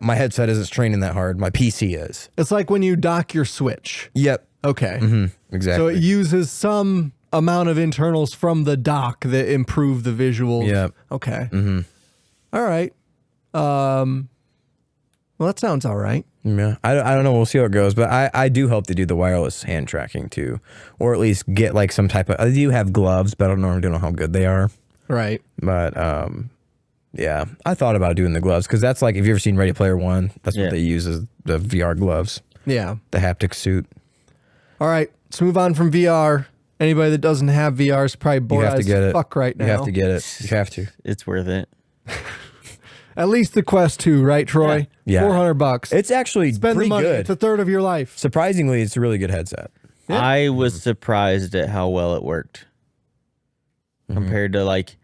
isn't straining that hard. My PC is. It's like when you dock your Switch. Yep. Okay. Exactly. So it uses some amount of internals from the dock that improve the visuals. Yep. Okay. All right. Well, that sounds all right. Yeah, I don't know. We'll see how it goes, but I do hope to do the wireless hand tracking too, or at least get like some type of. I do have gloves, but I don't know how good they are. Right. But yeah, I thought about doing the gloves because that's like if you ever seen Ready Player One, that's what they use as the VR gloves. Yeah. The haptic suit. All right, let's move on from VR. Anybody that doesn't have VR is probably bored You have to as get it. fuck right now. You have to get it. You have to. It's worth it. At least the Quest 2, right, Troy? Yeah. $400. It's actually Spend the pretty money. good. It's a third of your life. Surprisingly, it's a really good headset. Yeah. I was surprised at how well it worked compared to like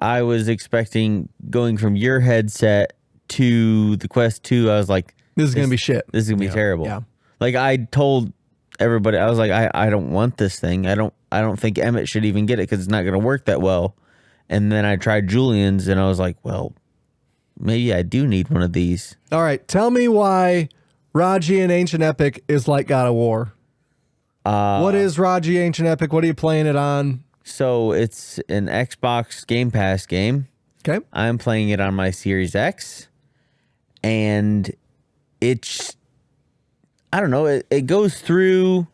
I was expecting going from your headset to the Quest 2. I was like, This is going to be shit. this is gonna be terrible. Yeah. Like I told everybody, I was like, I don't want this thing. I don't think Emmett should even get it because it's not gonna work that well. And then I tried Julian's and I was like, well, maybe I do need one of these. All right, tell me why Raji and Ancient Epic is like God of War. What is Raji Ancient Epic? What are you playing it on? So it's an Xbox Game Pass game. Okay. I'm playing it on my Series X, and it's, I don't know, it goes through,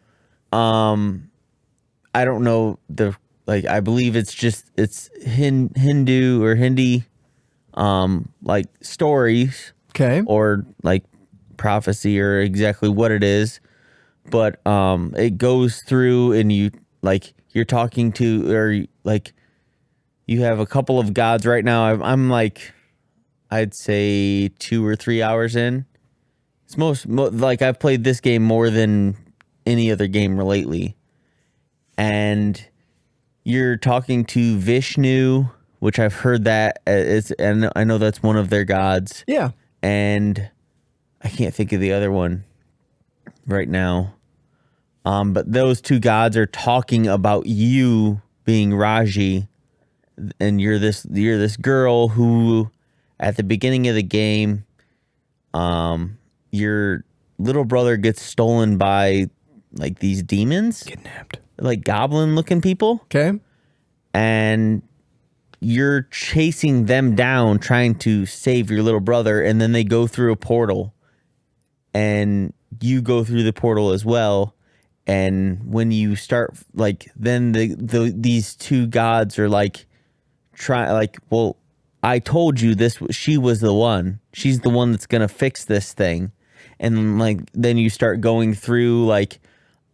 I don't know I believe it's Hindu or Hindi, like stories Okay. or like prophecy or exactly what it is, but it goes through and you're talking to, or like you have a couple of gods right now. I'm like, I'd say 2 or 3 hours in. It's like I've played this game more than any other game lately. And you're talking to Vishnu, which I've heard that and I know that's one of their gods. Yeah. And I can't think of the other one right now. But those two gods are talking about you being Raji, and you're this girl who, at the beginning of the game, your little brother gets stolen by like these demons, Kidnapped. like goblin looking people, Okay. and you're chasing them down, trying to save your little brother, and then they go through a portal, and you go through the portal as well. And when you start, like, then these two gods are like, well, I told you this. She was the one. She's the one that's gonna fix this thing. And like, then you start going through like,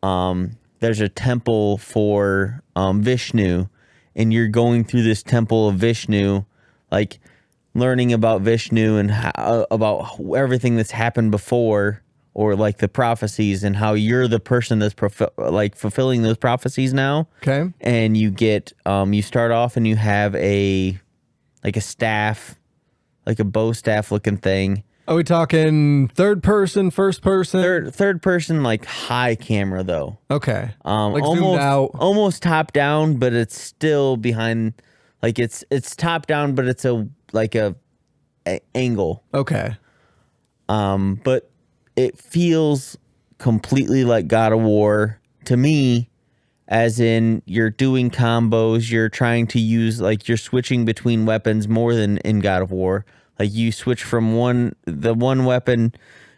there's a temple for Vishnu, and you're going through this temple of Vishnu, like learning about Vishnu and about everything that's happened before, or like the prophecies, and how you're the person that's fulfilling those prophecies now. Okay. And you get you start off and you have a staff, like a bow staff looking thing. Are we talking third person, first person? Third person, like high camera though. Okay. Like Almost zoomed out. almost top down, but it's still behind. Like it's top down, but it's a angle. Okay. But it feels completely like God of War to me, as in you're doing combos, you're trying to use, like, you're switching between weapons more than in God of War. Like you switch from the one weapon,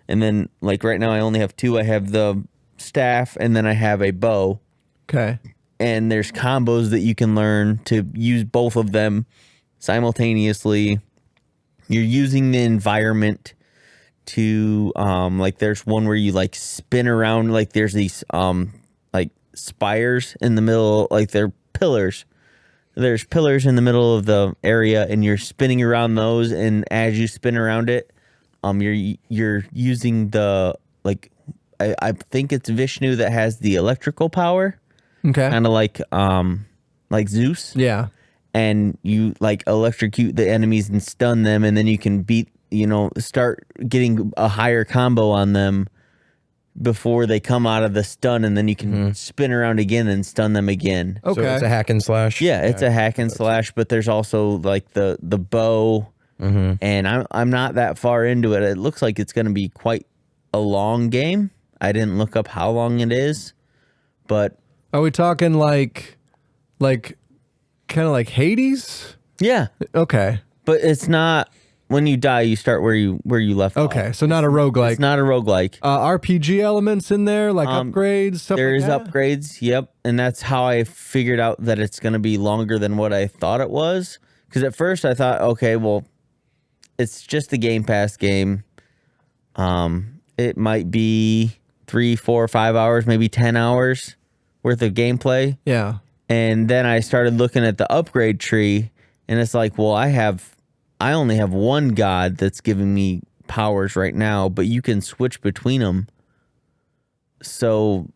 and then like right now I only have two. I have the staff and then I have a bow. Okay. And there's combos that you can learn to use both of them simultaneously. You're using the environment to like there's one where you like spin around, like there's these like spires in the middle, like they're pillars. There's pillars in the middle of the area, and you're spinning around those, and as you spin around it, you're using the, like, I think it's Vishnu that has the electrical power. Okay. Kind of like Zeus. Yeah. And you like electrocute the enemies and stun them, and then you can start getting a higher combo on them before they come out of the stun, and then you can spin around again and stun them again. Okay. So it's a hack and slash. Yeah, it's a hack and slash, but there's also like the bow, and I'm not that far into it. It looks like it's going to be quite a long game. I didn't look up how long it is, but Are we talking like kind of like Hades? yeah, Okay. but it's not when you die, you start where you left off. Okay, so not a roguelike. It's not a roguelike. RPG elements in there, like upgrades, stuff There's like that? upgrades, yep. And that's how I figured out that it's going to be longer than what I thought it was. Because at first I thought, okay, well, it's just a Game Pass game. It might be 3, 4, 5 hours, maybe 10 hours worth of gameplay. Yeah. And then I started looking at the upgrade tree, and it's like, well, I only have one god that's giving me powers right now, but you can switch between them. So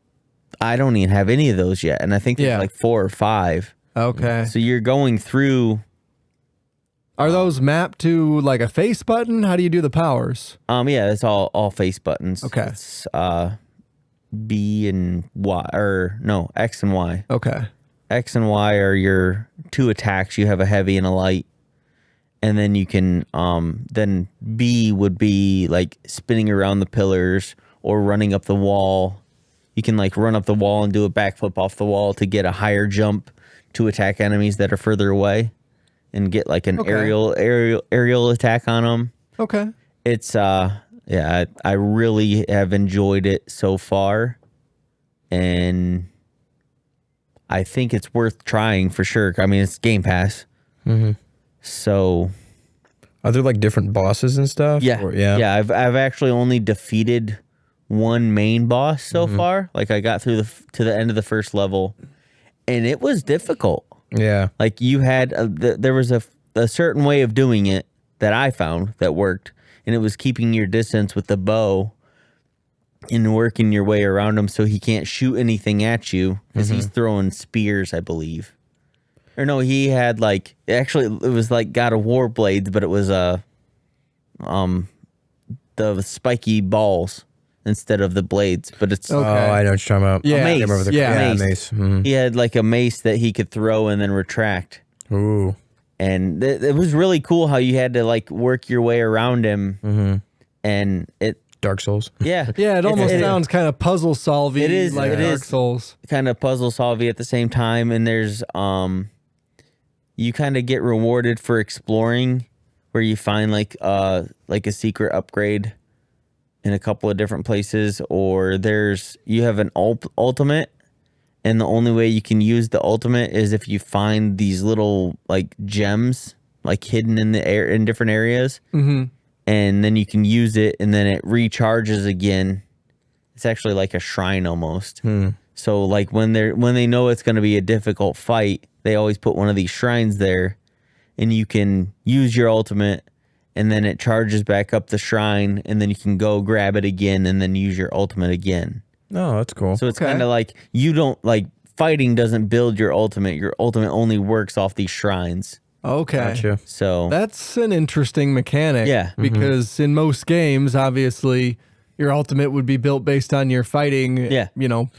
I don't even have any of those yet, and I think there's like 4 or 5. Okay. So you're going through. Are those mapped to like a face button? How do you do the powers? Yeah, it's all face buttons. Okay. It's B and Y, or no, X and Y. Okay. X and Y are your 2 attacks. You have a heavy and a light. And then you can, then B would be like spinning around the pillars or running up the wall. You can like run up the wall and do a backflip off the wall to get a higher jump to attack enemies that are further away and get like an aerial attack on them. Okay. It's, yeah, I really have enjoyed it so far. And I think it's worth trying for sure. I mean, it's Game Pass. Mm-hmm. So, are there like different bosses and stuff? yeah, Or- yeah. I've actually only defeated one main boss so far. Like I got through to the end of the first level, and it was difficult. Yeah. Like you had there was a certain way of doing it that I found that worked, and it was keeping your distance with the bow and working your way around him so he can't shoot anything at you because he's throwing spears, I believe. Or no, he had like, actually it was like God of War blades, but it was the spiky balls instead of the blades. But it's Oh, I know what you're talking about. Yeah. a mace. Remember the- Yeah. mace. Mhm. He had like a mace that he could throw and then retract. Ooh. And it was really cool how you had to like work your way around him. And it, Dark Souls. yeah. Yeah, it almost sounds kind of puzzle solving. It is, like it Dark is. Souls. Kind of puzzle solving at the same time. And there's, you kind of get rewarded for exploring where you find like a secret upgrade in a couple of different places, or you have an ultimate, and the only way you can use the ultimate is if you find these little like gems like hidden in the air in different areas, and then you can use it, and then it recharges again. It's actually like a shrine almost. So like when they know it's going to be a difficult fight, they always put one of these shrines there, and you can use your ultimate, and then it charges back up the shrine, and then you can go grab it again and then use your ultimate again. Oh, that's cool. So it's Okay. kind of like you don't like fighting doesn't build your ultimate. Your ultimate only works off these shrines. Okay. Gotcha. So That's an interesting mechanic. Yeah. Because in most games, obviously, your ultimate would be built based on your fighting, Yeah.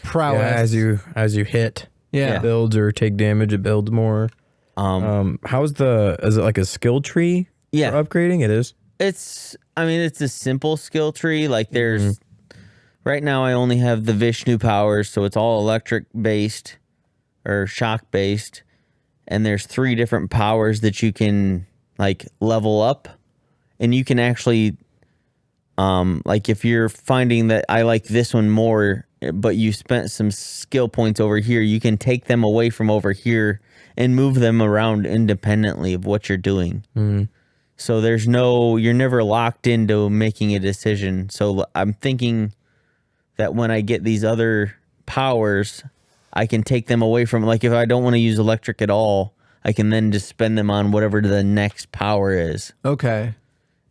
prowess. Yeah, as you hit, Yeah. it builds or take damage, it builds more. How's is it like a skill tree? Yeah. For upgrading? It is. it's a simple skill tree. Like there's right now I only have the Vishnu powers, so it's all electric based or shock based. And there's 3 different powers that you can like level up, and you can actually like if you're finding that I like this one more, but you spent some skill points over here, you can take them away from over here and move them around independently of what you're doing. So you're never locked into making a decision. So I'm thinking that when I get these other powers, I can take them away from, like if I don't want to use electric at all, I can then just spend them on whatever the next power is. Okay.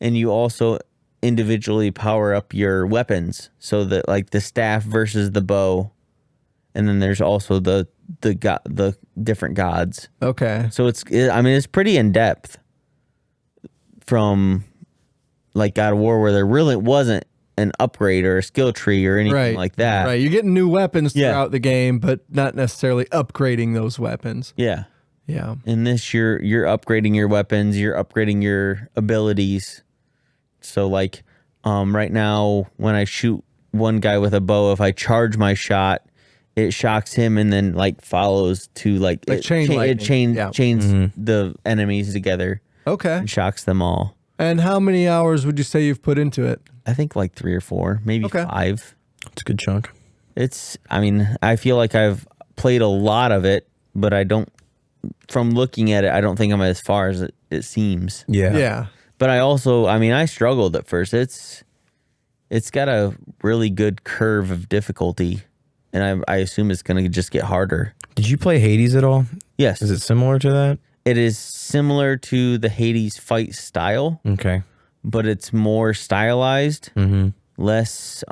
And you also individually power up your weapons, so that like the staff versus the bow, and then there's also the different gods. Okay. So it's pretty in depth from like God of War, where there really wasn't an upgrade or a skill tree or anything Right. like that. Right. You're getting new weapons Yeah. throughout the game, but not necessarily upgrading those weapons. Yeah. Yeah. In this, you're upgrading your weapons, you're upgrading your abilities. So like, right now when I shoot one guy with a bow, if I charge my shot, it shocks him and then like follows to Like chain lightning. Yeah. chains the enemies together Okay. and shocks them all. And how many hours would you say you've put into it? I think like 3 or 4, maybe Okay. 5. It's a good chunk. I feel like I've played a lot of it, but from looking at it, I don't think I'm as far as it seems. Yeah. Yeah. But I struggled at first. It's got a really good curve of difficulty, and I assume it's going to just get harder. Did you play Hades at all? Yes. Is it similar to that? It is similar to the Hades fight style, Okay. but it's more stylized, less,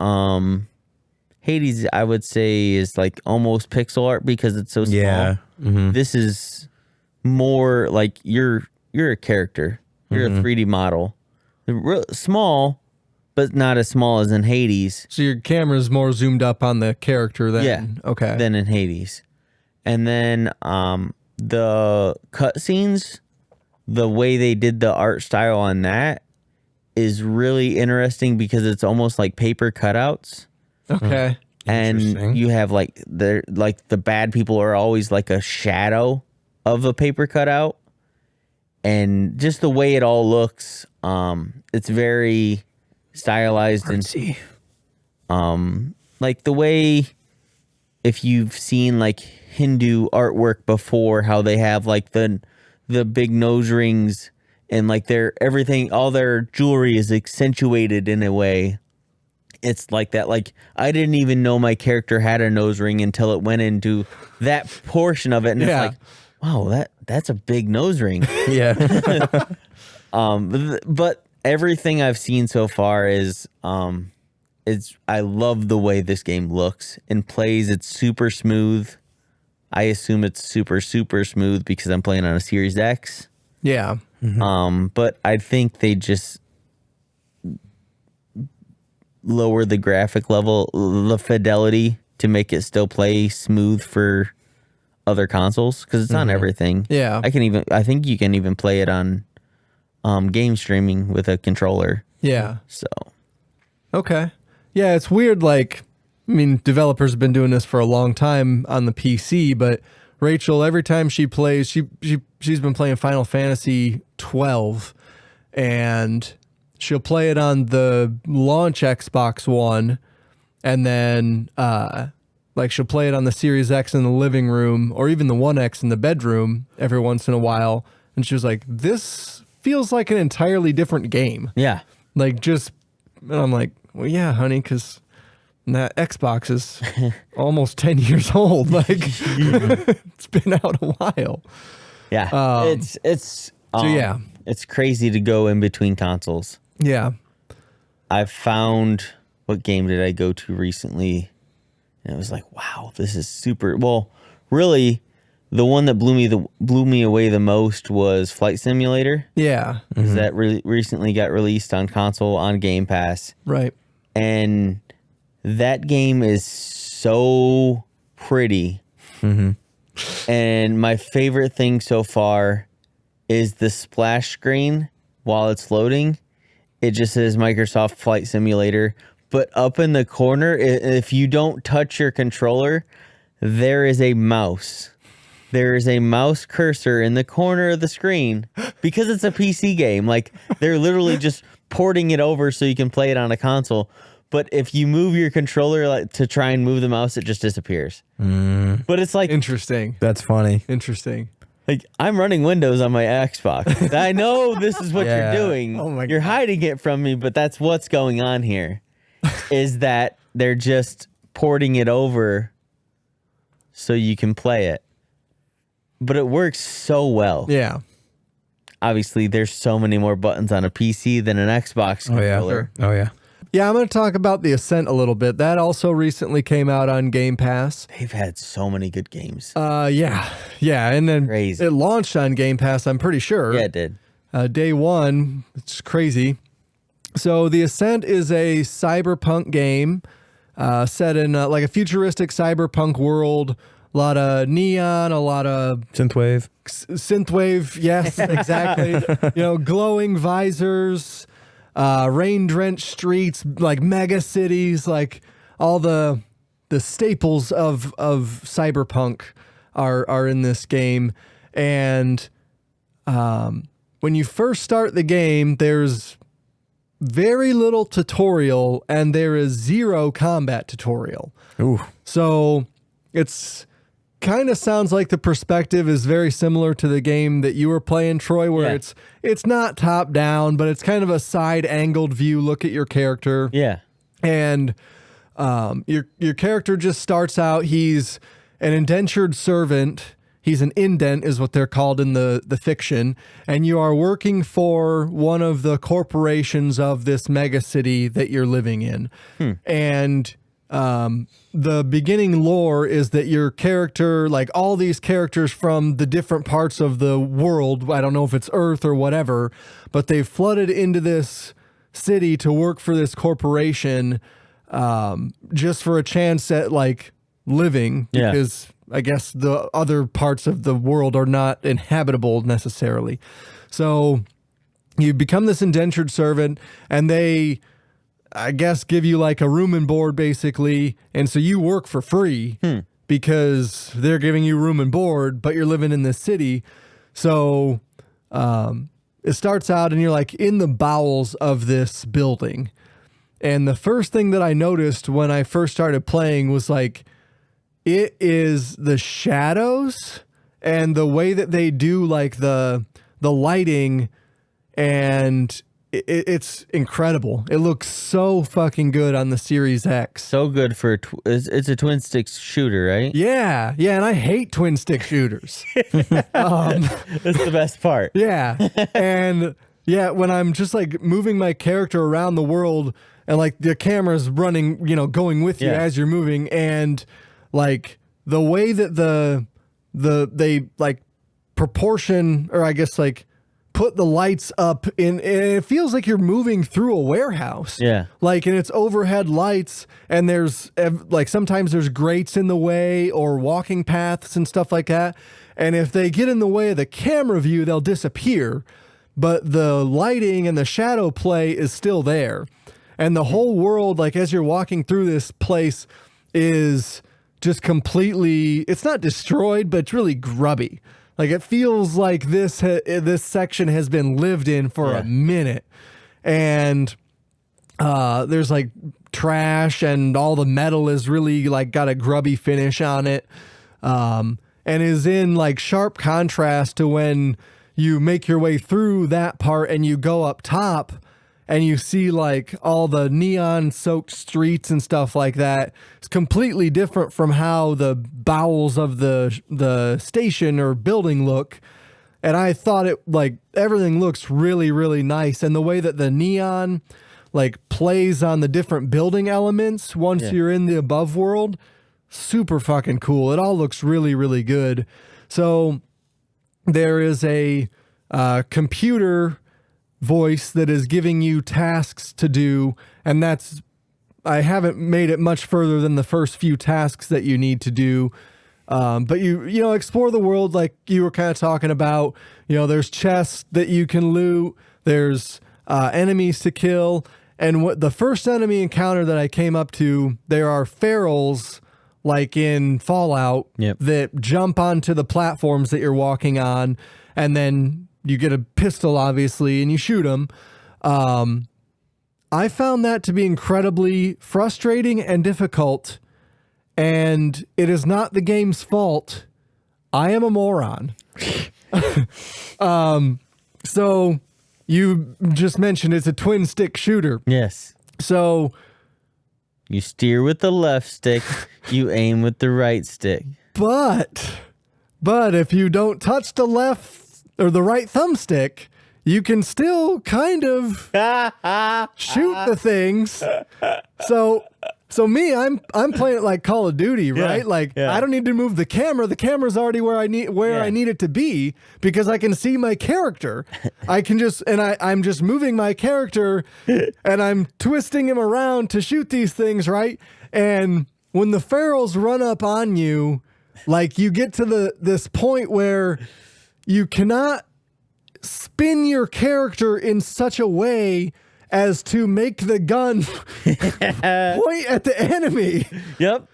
Hades, I would say, is like almost pixel art because it's so small. Yeah. This is more like you're a character. You're a 3D model. Small, but not as small as in Hades. So your camera's more zoomed up on the character than okay. Than in Hades. And then the cutscenes, the way they did the art style on that is really interesting because it's almost like paper cutouts. Okay. And you have like the bad people are always like a shadow of a paper cutout. And just the way it all looks, it's very stylized Artsy. and like the way, if you've seen like Hindu artwork before, how they have like the big nose rings and like all their jewelry is accentuated in a way. It's like that. Like I didn't even know my character had a nose ring until it went into that portion of it, and it's like, wow, that's a big nose ring. Yeah. But everything I've seen so far is I love the way this game looks and plays. It's super smooth. I assume it's super, super smooth because I'm playing on a Series X. Yeah. But I think they just lower the graphic level, the fidelity to make it still play smooth for other consoles because it's on everything. Yeah. I think you can even play it on game streaming with a controller. Yeah. So Okay. Yeah, it's weird. Like, I mean, developers have been doing this for a long time on the PC, but Rachel, every time she plays, she's been playing Final Fantasy 12, and she'll play it on the launch Xbox One, and then like she'll play it on the Series X in the living room, or even the One X in the bedroom every once in a while, and she was like, "This feels like an entirely different game." yeah. Like and I'm like, well, yeah, honey, because that Xbox is almost 10 years old. Like, it's been out a while. Yeah. It's crazy to go in between consoles. Yeah. I found, what game did I go to recently? And it was like, wow, this is super. Well, really, the one that blew me away the most was Flight Simulator. Yeah. 'Cause that recently got released on console on Game Pass. Right. And that game is so pretty. And my favorite thing so far is the splash screen while it's loading. It just says Microsoft Flight Simulator. But up in the corner, if you don't touch your controller, there is a mouse. There is a mouse cursor in the corner of the screen because it's a PC game. Like, they're literally just porting it over so you can play it on a console. But if you move your controller to try and move the mouse, it just disappears. But it's like, Interesting. That's funny. Interesting. like I'm running Windows on my Xbox. I know this is what Yeah. you're doing. Oh my You're God. hiding it from me, but that's what's going on here. Is that they're just porting it over so you can play it. But it works so well. Yeah. Obviously, there's so many more buttons on a PC than an Xbox Oh yeah. controller. Oh yeah. Yeah, I'm going to talk about the Ascent a little bit. That also recently came out on Game Pass. They've had so many good games. Yeah. And then Crazy. it launched on Game Pass, I'm pretty sure. Yeah, it did. Day one. It's crazy. So the Ascent is a cyberpunk game set in like a futuristic cyberpunk world. A lot of neon, a lot of Synthwave. synthwave. Yes, exactly. Glowing visors, rain-drenched streets, like mega cities, like all the staples of cyberpunk are in this game. And when you first start the game, there's very little tutorial and there is 0 combat tutorial. Ooh. So it's kind of sounds like the perspective is very similar to the game that you were playing, Troy, where it's not top down, but it's kind of a side angled view look at your character. Yeah. And your character just starts out, he's an indentured servant. He's an indent is what they're called in the fiction. And you are working for one of the corporations of this mega city that you're living in. And the beginning lore is that your character, like all these characters from the different parts of the world, I don't know if it's Earth or whatever, but they've flooded into this city to work for this corporation just for a chance at like living. Yeah. Because I guess the other parts of the world are not inhabitable necessarily. So you become this indentured servant and they, I guess, give you like a room and board basically. And so you work for free because they're giving you room and board, but you're living in this city. So it starts out and you're like in the bowels of this building. And the first thing that I noticed when I first started playing was like, it is the shadows and the way that they do like the lighting, and it's incredible. It looks so fucking good on the Series X. So good for it's a twin stick shooter, right? Yeah, and I hate twin stick shooters. That's the best part. Yeah, and yeah, when I'm just like moving my character around the world and like the camera's running, going with you as you're moving, and like the way that they like proportion, or I guess like put the lights up in, and it feels like you're moving through a warehouse. Yeah. Like, and it's overhead lights, and there's like sometimes there's grates in the way or walking paths and stuff like that. And if they get in the way of the camera view, they'll disappear. But the lighting and the shadow play is still there. And the whole world, like as you're walking through this place, is just completely, it's not destroyed, but it's really grubby. Like it feels like this section has been lived in for a minute. And there's like trash and all the metal is really like got a grubby finish on it. And is in like sharp contrast to when you make your way through that part and you go up top and you see like all the neon soaked streets and stuff like that. It's completely different from how the bowels of the station or building look. And I thought it like everything looks really, really nice. And the way that the neon like plays on the different building elements once you're in the above world, super fucking cool. It all looks really, really good. So there is a computer voice that is giving you tasks to do, and that's, I haven't made it much further than the first few tasks that you need to do, but you explore the world like you were kind of talking about. There's chests that you can loot, there's enemies to kill, and what the first enemy encounter that I came up to, there are ferals like in Fallout that jump onto the platforms that you're walking on, and then you get a pistol, obviously, and you shoot them. I found that to be incredibly frustrating and difficult, and it is not the game's fault. I am a moron. So you just mentioned it's a twin stick shooter. Yes. So you steer with the left stick, you aim with the right stick. But if you don't touch the left or the right thumbstick, you can still kind of shoot the things. So me, I'm playing it like Call of Duty, right? I don't need to move the camera. The camera's already where I need it to be, because I can see my character. I can just, and I'm just moving my character and I'm twisting him around to shoot these things, right? And when the ferals run up on you, like you get to this point where you cannot spin your character in such a way as to make the gun point at the enemy. Yep.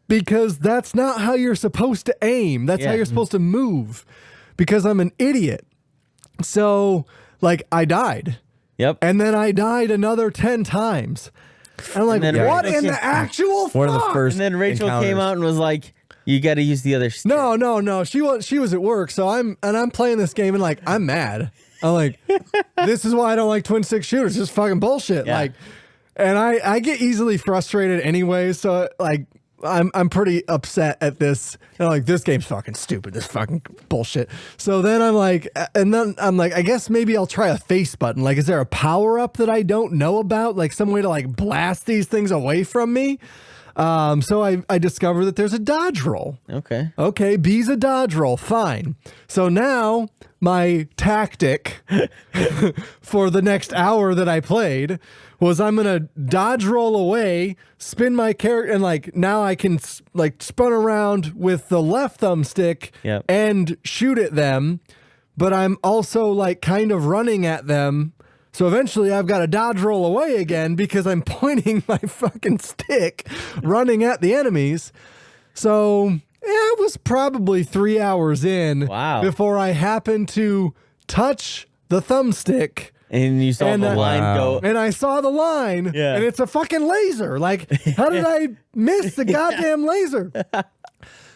Because that's not how you're supposed to aim. That's how you're supposed to move. Because I'm an idiot. So, like, I died. Yep. And then I died another 10 times. And I'm like, And then what Rachel in the came- actual One of the fuck? first And then Rachel came encounters. out and was like, "You got to use the other stick." No. She was at work, so I'm playing this game and like I'm mad. I'm like, this is why I don't like twin stick shooters. Just fucking bullshit. Yeah. Like, and I get easily frustrated anyway. So like, I'm pretty upset at this. And I'm like, this game's fucking stupid. This fucking bullshit. So then I'm like, I guess maybe I'll try a face button. Like, is there a power up that I don't know about? Like some way to like blast these things away from me? So I discovered that there's a dodge roll. Okay. Okay, B's a dodge roll. Fine. So now my tactic for the next hour that I played was I'm going to dodge roll away, spin my character, and like now I can like spun around with the left thumbstick Yep. and shoot at them, but I'm also like kind of running at them. So eventually I've got to dodge roll away again because I'm pointing my fucking stick running at the enemies. So yeah, it was probably 3 hours in Wow. before I happened to touch the thumbstick And you saw And, the line Wow. go. and I saw the line Yeah. and it's a fucking laser. Like, how did I miss the goddamn laser?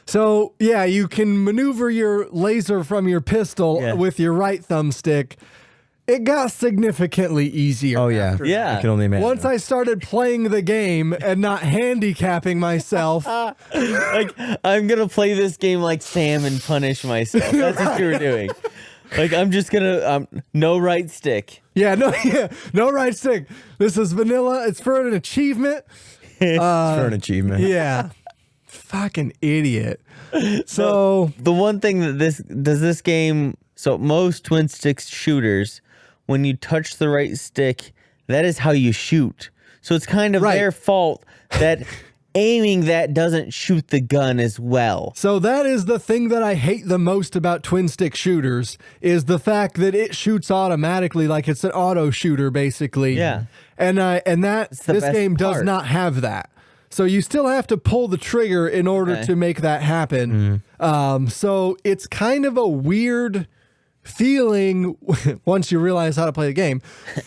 So yeah, you can maneuver your laser from your pistol Yeah. with your right thumbstick. It got significantly easier. Oh yeah, after Yeah. I can only imagine. Once I started playing the game and not handicapping myself. Like, I'm gonna play this game like Sam and punish myself. That's what you were doing. Like, I'm just gonna no right stick. No right stick. This is vanilla. It's for an achievement. for an achievement. Yeah. Fucking idiot. So The one thing that this game, so most twin stick shooters, when you touch the right stick, that is how you shoot. So it's kind of Right. their fault that aiming that doesn't shoot the gun as well. So that is the thing that I hate the most about twin stick shooters is the fact that it shoots automatically, like it's an auto shooter basically. Yeah. And that the this best game does part. not have that. So you still have to pull the trigger in order Okay. to make that happen. So it's kind of a weird feeling once you realize how to play the game.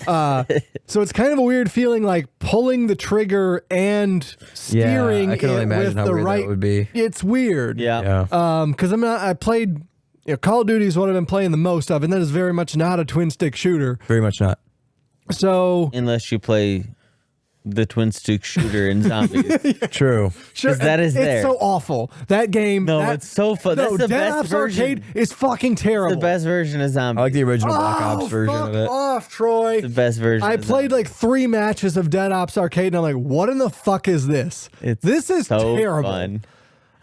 So it's kind of a weird feeling like pulling the trigger and steering I can only it imagine with how the weird that right. would be. It's weird. Yeah. Yeah. Because I played, Call of Duty is what I've been playing the most of, and that is very much not a twin stick shooter. Very much not. So Unless you play the twin stick shooter in Zombies. sure, True. 'Cause that is it's there. so awful. That game. No, that- it's so fun. No, That's the Dead best Ops version. Arcade is fucking terrible. The best version of I Zombies. like the original Black Oh, Ops version fuck of it. off, Troy. The best version. I of played Zombies. like 3 matches of Dead Ops Arcade, and I'm like, what in the fuck is this? This is so terrible. fun.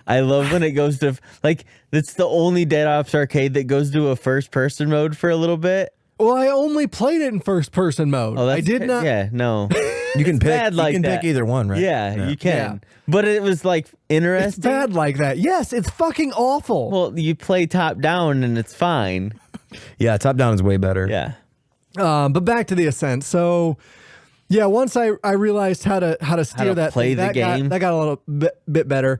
I love when it goes to like it's the only Dead Ops Arcade that goes to a first person mode for a little bit. Well, I only played it in first person mode. Oh, I did not. Yeah, no. You can pick. bad like you can that. pick either one, right? Yeah, you can. Yeah. But it was like It's interesting. bad like that. Yes, it's fucking awful. Well, you play top down and it's fine. Yeah. Top down is way better. Yeah. But back to the Ascent. So, yeah, once I realized how to steer to that play thing, the that game. that got a little bit better.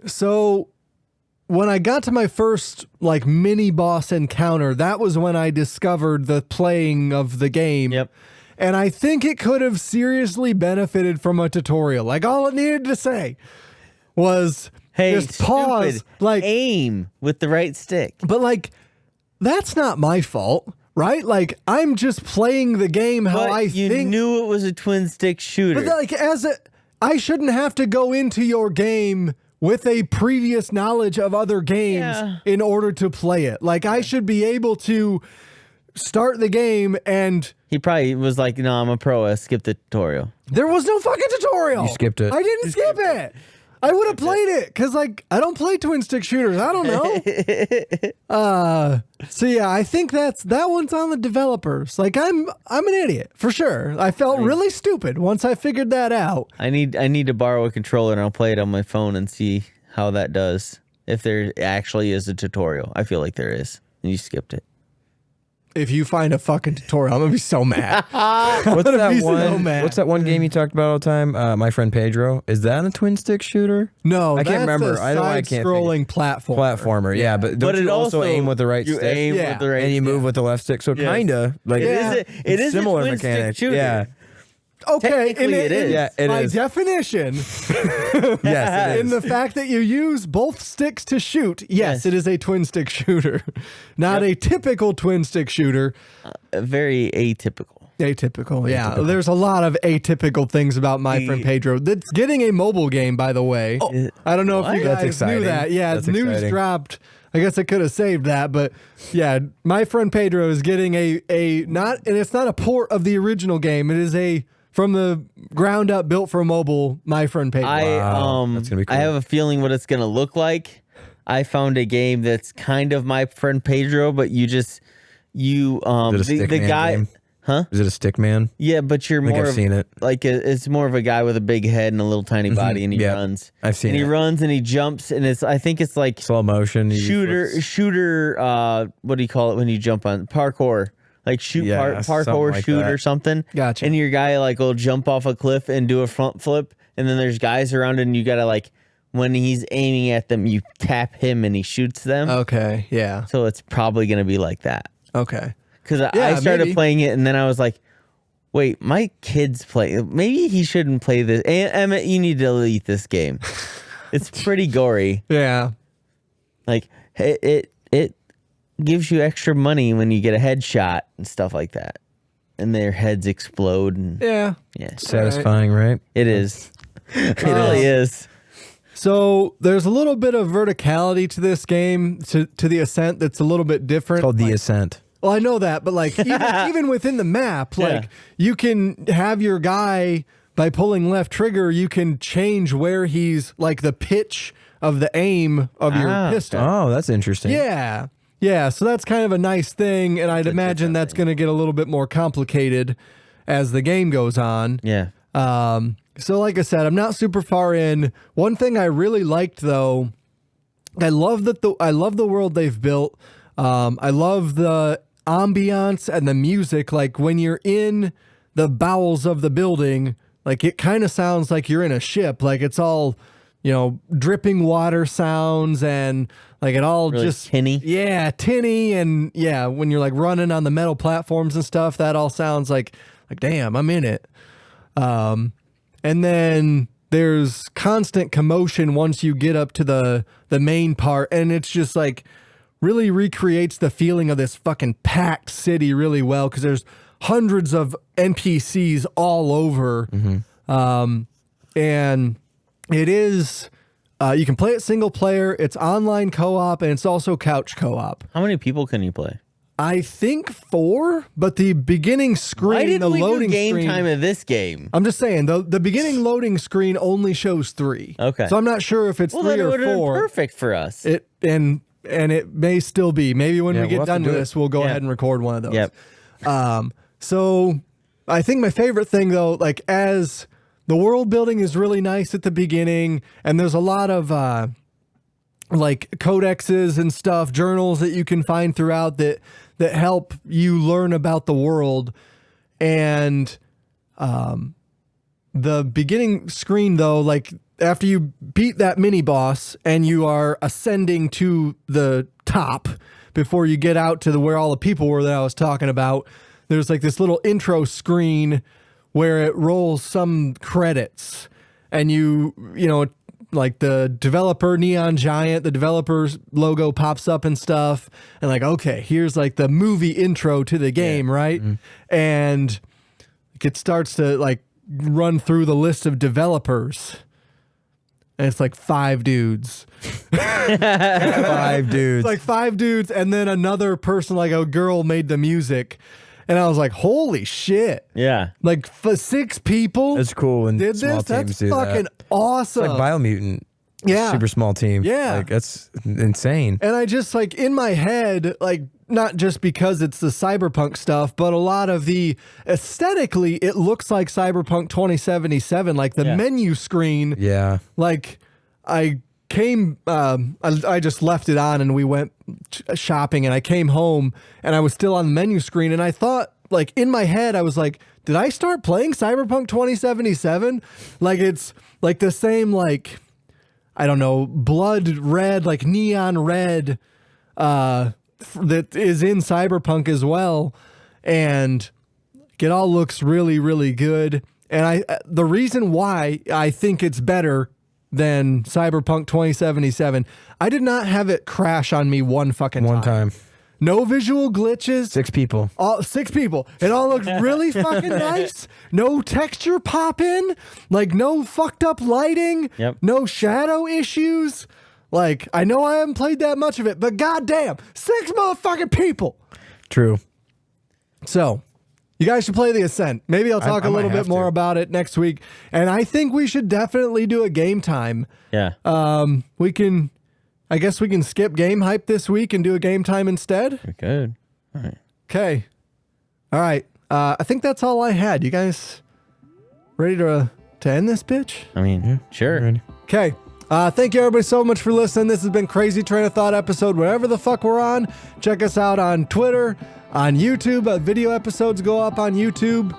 So when I got to my first like mini boss encounter, that was when I discovered the playing of the game. Yep. And I think it could have seriously benefited from a tutorial. Like all it needed to say was Hey, just pause, stupid. like aim with the right stick. but like, that's not my fault, right? Like, I'm just playing the game how But I you think. knew it was a twin stick shooter. But like, I shouldn't have to go into your game with a previous knowledge of other games Yeah. in order to play it. Like, I should be able to start the game and He probably was like, "No, I'm a pro. I skipped the tutorial." there was no fucking tutorial. You skipped it. I didn't skip it. I would have played it because, like, I don't play twin stick shooters. I don't know. So yeah, I think that one's on the developers. Like, I'm an idiot for sure. I felt really stupid once I figured that out. I need to borrow a controller and I'll play it on my phone and see how that does. If there actually is a tutorial, I feel like there is. And you skipped it. if you find a fucking tutorial, I'm gonna be so mad. What's gonna that be so one? mad. What's that one game you talked about all the time? My friend Pedro. Is that a twin stick shooter? No, I can't that's remember. A I know I can't think. scrolling platform. Platformer. Yeah, but don't But you it also also aim with the right you stick? aim Yeah. with the right and you move with the left stick. So Yes. kinda like Yeah. It is similar a twin stick mechanic. shooter. Yeah. Okay, Technically it is. Yeah, it by is. definition, Yes, it in is. the fact that you use both sticks to shoot, yes, Yes. it is a twin stick shooter, not a typical twin stick shooter. Very atypical. Atypical, yeah. There's a lot of atypical things about My Friend Pedro. That's getting a mobile game, by the way. I don't know if you What? guys That's exciting. knew that. Yeah, That's news exciting. dropped. I guess I could have saved that, but yeah, My Friend Pedro is getting a not, and it's not a port of the original game. It is a from the ground up, built for mobile. My Friend Pedro. That's gonna be cool. I have a feeling what it's gonna look like. I found a game that's kind of My Friend Pedro, but you Is it a the Stickman guy game? Huh? Is it a Stickman? Yeah, but you're I think more I've of, seen it. like it's more of a guy with a big head and a little tiny body, and he Yeah, runs. I've seen and he it. runs and he jumps, and I think it's like Slow motion. you shooter. What do you call it when you jump on parkour? Like Yeah, something parkour like shoot that. or something. Gotcha. And your guy like will jump off a cliff and do a front flip, and then there's guys around, and you gotta like when he's aiming at them, you tap him and he shoots them. Okay, yeah. So it's probably gonna be like that. Okay. Because I Yeah, started maybe. playing it, and then I was like, wait, my kids play. Maybe he shouldn't play this. Emmett, you need to delete this game. It's pretty gory. Yeah. Like it gives you extra money when you get a headshot and stuff like that, and their heads explode. And Yeah. yeah, Satisfying, right? it is. It really is. So there's a little bit of verticality to this game, to the Ascent, that's a little bit different. Called The Like- Ascent. Well, I know that, but like even within the map, like Yeah. you can have your guy by pulling left trigger, you can change where he's like the pitch of the aim of your pistol. Oh, that's interesting. Yeah. Yeah. So that's kind of a nice thing. And I'd imagine that's going to get a little bit more complicated as the game goes on. Yeah. So like I said, I'm not super far in. One thing I really liked though, I love the world they've built. I love the ambiance and the music. Like when you're in the bowels of the building, like it kind of sounds like you're in a ship. Like it's all, dripping water sounds and like it all Really just tinny? Yeah, tinny, and yeah, when you're like running on the metal platforms and stuff, that all sounds like damn, I'm in it. And then there's constant commotion once you get up to the main part, and it's just like really recreates the feeling of this fucking packed city really well, because there's hundreds of NPCs all over. And it is you can play it single player, it's online co-op, and it's also couch co-op. How many people can you play? I think 4, but the beginning screen, Why didn't the we do loading game screen, time of this game? I'm just saying the beginning loading screen only shows 3. Okay. So I'm not sure if it's Well, 3 then it or would have been 4. perfect for us. It and it may still be. Maybe when Yeah, we get we'll have done to with do it. this, we'll go Yeah. ahead and record one of those. Yep. So I think my favorite thing though, like as the world building is really nice at the beginning, and there's a lot of like codexes and stuff, journals that you can find throughout that help you learn about the world. And the beginning screen though, like after you beat that mini boss and you are ascending to the top before you get out to where all the people were that I was talking about, there's like this little intro screen where it rolls some credits, and you know, like the developer Neon Giant, the developer's logo pops up and stuff, and like, okay, here's like the movie intro to the game, right? And it starts to like run through the list of developers, and it's like 5 dudes. 5 dudes. It's like 5 dudes, and then another person, like a girl, made the music. And I was like, holy shit. Yeah. Like 6 people That's cool when did small this? That's teams do fucking that. awesome. It's like Biomutant. Yeah. Super small team. Yeah. Like that's insane. And I just like in my head, like not just because it's the cyberpunk stuff, but a lot of the aesthetically, it looks like Cyberpunk 2077, like the Yeah. menu screen. Yeah. Like I came, I just left it on and we went shopping, and I came home and I was still on the menu screen, and I thought, like, in my head, I was like, did I start playing Cyberpunk 2077? Like, it's like the same, like, I don't know, blood red, like neon red, that is in Cyberpunk as well. And it all looks really, really good. And the reason why I think it's better than Cyberpunk 2077, I did not have it crash on me one time. No visual glitches. 6 people. All 6 people. It all looked really fucking nice. No texture pop in. Like, no fucked up lighting. Yep. No shadow issues. Like, I know I haven't played that much of it, but goddamn, 6 motherfucking people. True. So, you guys should play the Ascent. Maybe I'll talk I a little might bit have more to. about it next week. And I think we should definitely do a game time. Yeah. I guess we can skip game hype this week and do a game time instead. We're good. All right. Okay. All right. I think that's all I had. You guys ready to end this bitch? I mean, sure. Ready. Okay. Thank you everybody so much for listening. This has been Crazy Train of Thought episode. Wherever the fuck we're on, check us out on Twitter, on YouTube. Video episodes go up on YouTube.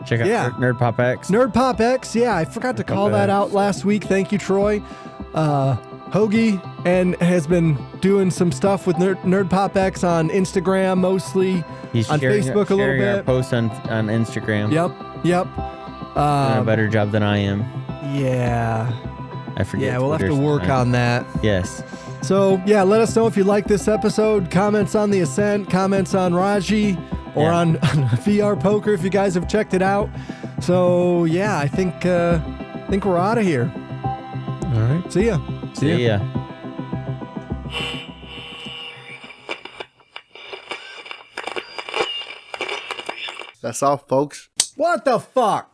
Check out Nerd Pop X. Nerd Pop X. Yeah, I forgot to call that out last week. Thank you, Troy. Hoagie and has been doing some stuff with Nerd Pop X on Instagram mostly. He's on Facebook a little our bit. posts on Instagram. Yep. Doing a better job than I am. Yeah. I forget. Yeah, we'll have to Twitter work sometimes. on that. Yes. So, yeah, let us know if you like this episode. Comments on the Ascent, comments on Raji, or on VR Poker if you guys have checked it out. So, yeah, I think we're out of here. All right. See ya. See ya. That's all, folks. What the fuck?